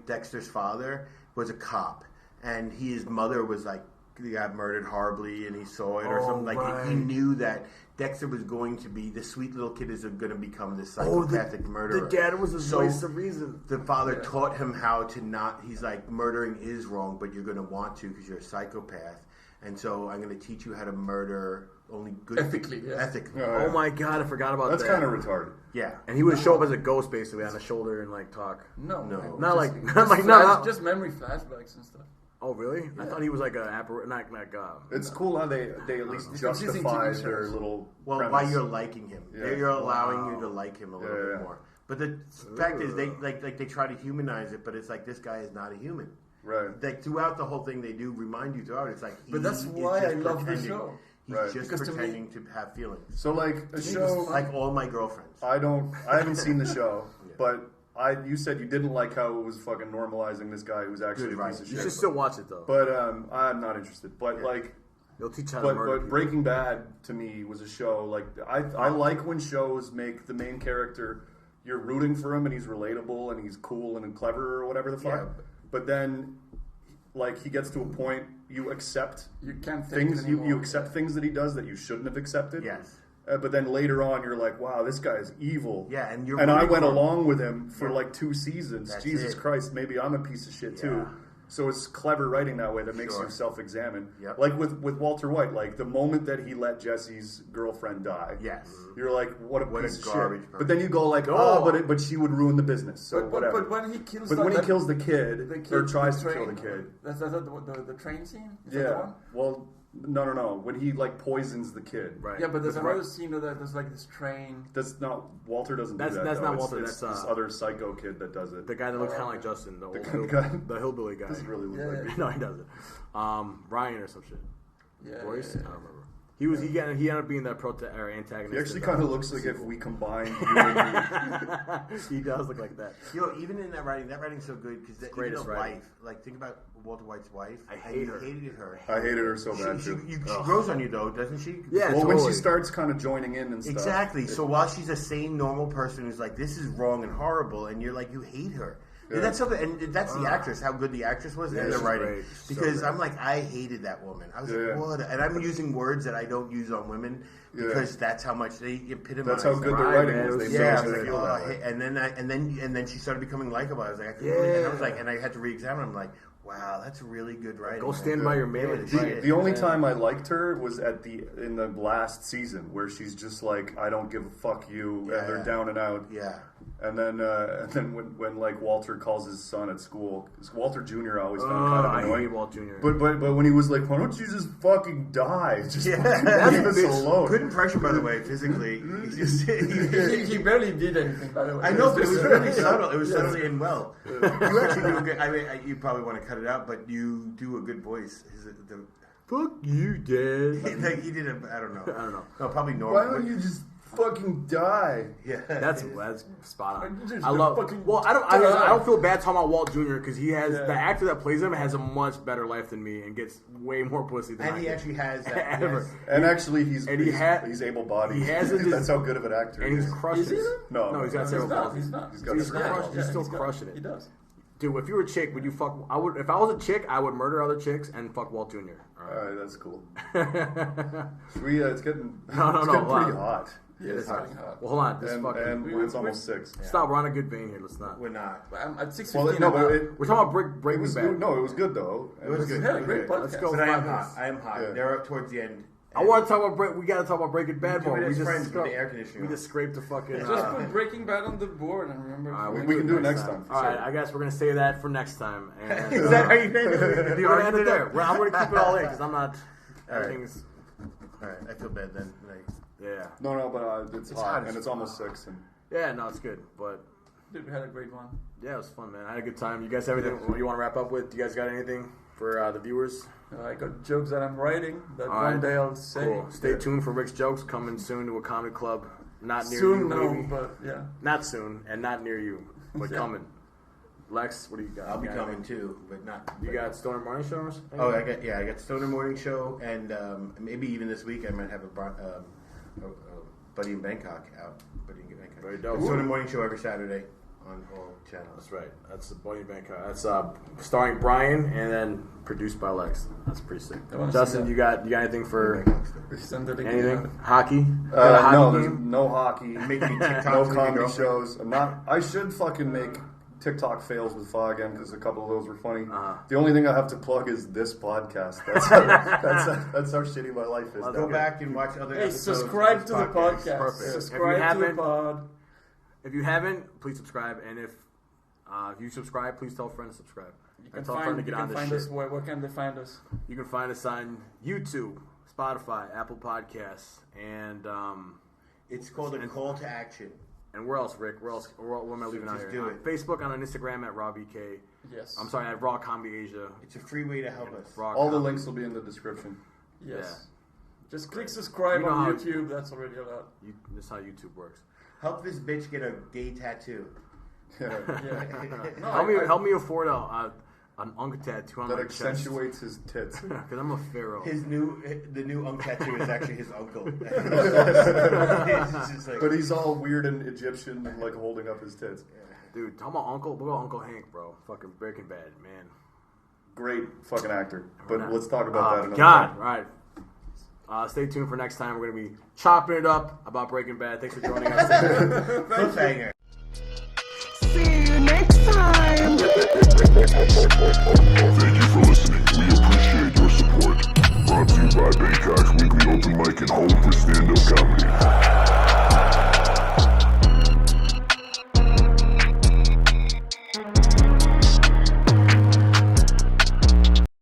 S6: Dexter's father was a cop, and his mother was like he got murdered horribly, and he saw it or
S3: Oh,
S6: something. Like
S3: right.
S6: he knew that Dexter was going to be the sweet little kid is going to become this
S3: Oh,
S6: psychopathic murderer.
S3: the dad was his
S6: So-
S3: voice of reason.
S6: The father taught him how to not. He's like murdering is wrong, but you're going to want to because you're a psychopath. And so I'm going to teach you how to murder only good
S4: Ethically, yeah.
S6: Ethically,
S3: Oh my god, I forgot about
S5: That's
S3: that.
S5: kind of retarded.
S6: yeah.
S3: And he would show up as a ghost basically on the shoulder and like talk.
S4: No,
S3: Not like-
S4: just,
S3: not like- not-
S4: just memory flashbacks and stuff.
S3: Oh really? I thought he was like a not
S5: It's cool how they at least
S4: It's
S5: justify
S4: interesting
S5: their
S4: TV shows.
S5: little
S6: Well,
S5: premise.
S6: by you're liking him,
S5: Yeah.
S6: you're allowing you to like him a little
S5: Yeah.
S6: bit more. But the fact is, they try to humanize it, but it's like this guy is not a human.
S5: Right.
S6: Like throughout the whole thing, they do remind you throughout. It's like,
S4: But that's
S6: he is
S4: why
S6: just
S4: I love the
S6: pretending.
S4: show.
S6: He's
S5: Right.
S6: just
S4: Because to me-
S6: pretending to have feelings.
S5: So like a show,
S6: Like all my girlfriends.
S5: I haven't seen the show, but you said you didn't like how it was fucking normalizing this guy who's actually
S6: Good,
S5: a piece
S6: right.
S5: of
S3: You
S5: shit.
S3: should still watch it though.
S5: But I'm not interested. But like,
S3: You'll teach how to murder
S5: but
S3: people.
S5: Breaking Bad to me was a show like I like when shows make the main character, you're rooting for him and he's relatable and he's cool and clever or whatever the fuck.
S6: Yeah.
S5: But then, like, he gets to a point you accept
S4: You can't think
S5: things
S4: anymore.
S5: you accept things that he does that you shouldn't have accepted.
S6: Yes.
S5: But then later on, you're like, wow, this guy is evil.
S6: Yeah, and you're
S5: and I
S6: rooting
S5: went
S6: for him.
S5: along with him for
S6: Yeah.
S5: like 2 seasons.
S6: That's
S5: Jesus
S6: it.
S5: Christ, maybe I'm a piece of shit too.
S6: Yeah.
S5: So it's clever writing that way that makes
S6: Sure.
S5: you self-examine.
S6: Yep.
S5: Like with Walter White, like the moment that he let Jesse's girlfriend die,
S6: Yes.
S5: you're like, what a
S6: What a
S5: piece of
S6: garbage
S5: shit.
S6: person.
S5: But then you go like, oh, but she would ruin the business. So whatever.
S4: But when he kills,
S5: But when he
S4: that-
S5: kills the kid, or tries to kill
S4: train-
S5: the kid,
S4: That's the train scene. Is that the
S5: yeah.
S4: one?
S5: Well, no. When he like poisons the kid,
S3: Right.
S4: Yeah, but there's
S5: With
S4: another
S5: Ra-
S4: scene where there's like this train.
S5: That's not Walter doesn't
S3: That's-
S5: do that.
S3: that's
S5: though.
S3: not
S5: It's-
S3: Walter,
S5: It's
S3: that's,
S5: this other psycho kid that does it.
S3: The guy that looks kind of like Justin, the old
S5: guy-
S3: the hillbilly guy.
S5: Doesn't really look
S4: Yeah,
S5: like
S4: yeah.
S3: No, he doesn't. Ryan or some shit.
S4: Yeah,
S3: Royce?
S4: yeah,
S3: I
S4: yeah.
S3: don't remember. He ended up being that or antagonist.
S5: He actually
S3: in
S5: kind
S3: the-
S5: of looks like if we combined you and me.
S3: He does look like that.
S6: Yo, even in that writing's so good because the
S3: greatest writing.
S6: wife, like think about Walter White's wife.
S3: I
S6: and
S3: hate
S6: you
S3: her.
S6: hated her.
S5: I hated her so bad
S6: She
S5: too.
S6: grows on you though, doesn't she?
S3: Yeah,
S5: Well, when
S3: totally.
S5: she starts kind of joining in and stuff.
S6: Exactly. So while she's a sane, normal person who's like, this is wrong and horrible, and you're like, you hate her.
S5: Yeah.
S6: And that's something, and that's the actress, how good the actress was, and the
S3: she's
S6: writing.
S3: great. So
S6: Because
S3: great.
S6: I'm like, I hated that woman. I was
S5: Yeah.
S6: like, what? And I'm using words that I don't use on women because that's how much they epitomize.
S5: That's how good the
S3: Right,
S5: writing
S3: man,
S5: was.
S3: it
S5: They
S3: was
S5: made
S6: Yeah, I
S5: you
S6: was like,
S5: feel
S6: oh,
S5: that
S6: I
S5: way.
S6: hate- and then she started becoming likable. I was like, I couldn't believe it. And I was like, and I had to re-examine. I'm like, wow, that's really good writing.
S3: Go stand by your man.
S6: Yeah,
S3: Right.
S5: The only time I liked her was in the last season where she's just like, I don't give a fuck you,
S6: Yeah.
S5: and they're down and out.
S6: Yeah.
S5: And then when like Walter calls his son at school, 'cause Walter Jr. I always found kind
S3: Oh,
S5: of
S3: I hate
S5: annoying.
S3: Walt Jr.
S5: But when he was like, why don't you just fucking die? Just
S6: Yeah.
S5: fucking leave us alone.
S6: Good impression, by the way, physically. He just,
S4: He barely did anything, by the way.
S6: I know, but it was
S4: just-
S6: really subtle. It was subtly and well. You actually do a good. I mean, you probably want to cut it out, but you do a good voice.
S3: Fuck you, Dad.
S6: Like he did a. I don't know.
S3: I don't know.
S6: No, probably
S5: Why
S6: normal.
S5: don't you just fucking die?
S6: Yeah,
S3: That's spot on.
S4: Just
S3: I love.
S4: fucking
S3: Well, I don't feel bad talking about Walt Jr. because he has the actor that plays him has a much better life than me and gets way more pussy than
S6: and
S3: I
S6: he
S3: do.
S6: actually has that.
S3: Ever.
S6: Yes.
S5: And actually, he's able-bodied.
S3: he has a-
S5: That's how good of an actor
S3: and
S5: he
S3: he's
S5: is.
S3: crushing
S4: Is he?
S3: it.
S5: No,
S3: he's got
S4: He's
S3: cerebral
S4: not.
S3: palsy.
S4: He's not.
S5: He's got
S3: He's
S5: cerebral
S3: crushed-
S5: palsy.
S3: he's still
S4: got-
S3: crushing it.
S4: He does.
S3: Dude, if you were a chick, would you fuck? I would. If I was a chick, I would murder other chicks and fuck Walt Jr. All
S5: All right, that's cool.
S3: right.
S5: It's getting
S3: No, no,
S5: it's
S3: no,
S5: getting pretty
S3: wow.
S5: hot.
S4: He is getting hot.
S3: Well, hold on. This
S5: And
S3: fucking.
S5: it's almost 6.
S3: Stop. We're on a good vein here. Let's not.
S6: We're not.
S4: I'm at 6:15.
S5: Well, no, but
S3: We're talking about
S5: it
S3: Breaking
S5: was
S3: Bad.
S5: no, it was good though. It
S6: was good.
S4: We had a great podcast.
S3: Let's go.
S6: But I am
S3: 5 minutes.
S6: hot. I am hot.
S5: Yeah.
S6: They're up towards the end.
S3: I want to talk about. We got to talk about Breaking Bad
S6: do
S3: more.
S6: it
S3: We
S6: as
S3: just
S6: friends with
S3: scraped-
S6: the air conditioning
S3: We
S6: on.
S3: just scraped the fucking.
S4: Just put Breaking Bad on the board and remember.
S3: All right,
S5: We can do it
S3: next
S5: next time, for
S3: All right,
S5: sure.
S3: I guess we're gonna say that for next time. And,
S6: Is that how you think?
S3: we're gonna end it there. I'm gonna keep it all in because I'm not.
S6: All right.
S3: Everything's.
S6: All right, I feel bad then. Like,
S3: Yeah.
S5: No, but it's
S6: hot
S5: hot
S6: as
S5: and it's almost 6. And
S3: Yeah. No, it's good, but.
S4: Dude, we had a great one.
S3: Yeah, it was fun, man. I had a good time. You guys have anything you want to wrap up with? You guys got anything for the viewers?
S4: I got jokes that I'm writing that
S3: All
S4: one
S3: right.
S4: day I'll say.
S3: Cool. Stay tuned for Rick's jokes coming soon to a comedy club. Not near
S4: Soon,
S3: you,
S4: no,
S3: maybe.
S4: but yeah.
S3: Not soon, and not near you, but
S4: Yeah.
S3: coming. Lex, what do you got?
S6: I'll be
S3: You got
S6: coming
S3: anything?
S6: too, but not.
S3: You got Stoner Morning Show or something?
S6: Oh, I got Stoner Morning Show, and maybe even this week I might have a Buddy in Bangkok out. Buddy in Bangkok.
S3: Very dope.
S6: Stoner Morning Show every Saturday on all channels.
S3: That's right. That's the Buddy Bangkok. That's starring Brian and then produced by Lex. That's pretty sick.
S4: I wanna see
S3: Justin,
S4: that.
S3: you got anything for
S4: Send it
S3: anything?
S4: again.
S3: Hockey? Got a hockey
S5: no, there's
S3: game?
S5: no hockey,
S6: Make me TikTok
S5: no
S6: with your
S5: comedy
S6: girlfriend.
S5: shows. I should fucking make TikTok fails with Fa again because a couple of those were funny. The only thing I have to plug is this podcast. That's how shitty my life is.
S6: Go back and watch other
S4: Hey,
S6: episodes.
S4: subscribe
S6: of
S4: to
S6: this
S4: the podcast.
S3: Perfect. If you
S4: Subscribe to the
S3: haven't-
S4: pod.
S3: If you haven't, please subscribe. And if you subscribe, please tell a friend to subscribe.
S4: You can
S3: tell a friend to
S4: find, you
S3: get on
S4: can
S3: this
S4: find
S3: shit.
S4: us. Where can they find us?
S3: You can find us on YouTube, Spotify, Apple Podcasts, and
S6: It's called a call to action.
S3: And where else, Rick? Where else? What am I leaving out
S6: Just
S3: here?
S6: do it.
S3: Facebook and on Instagram at RawBK.
S4: Yes.
S3: I'm sorry, at Raw Comedy Asia.
S6: It's a free way to help us.
S3: Raw
S5: All the
S3: Com-
S5: links will be in the description.
S4: Yes. Just click subscribe
S3: You know
S4: on
S3: how-
S4: YouTube. That's already allowed.
S3: This is how YouTube works.
S6: Help this bitch get a gay tattoo.
S4: Yeah. No,
S3: Help me afford an unk tattoo on
S5: That
S3: my chest.
S5: accentuates his tits.
S3: Because I'm a pharaoh.
S6: The new unk tattoo is actually his uncle. It's just like,
S5: But he's all weird and Egyptian and like holding up his tits.
S3: Dude, talking about Uncle, look at Uncle Hank, bro. Fucking Breaking Bad, man.
S5: Great fucking actor. But
S3: not-
S5: let's talk about that another
S3: God,
S5: time.
S3: right. Stay tuned for next time. We're going to be chopping it up about Breaking Bad. Thanks for joining us.
S6: cliffhanger.
S1: See you next time.
S2: Thank you for listening. We appreciate your support. Brought to you by Bangkok's weekly open mic and home for stand-up comedy.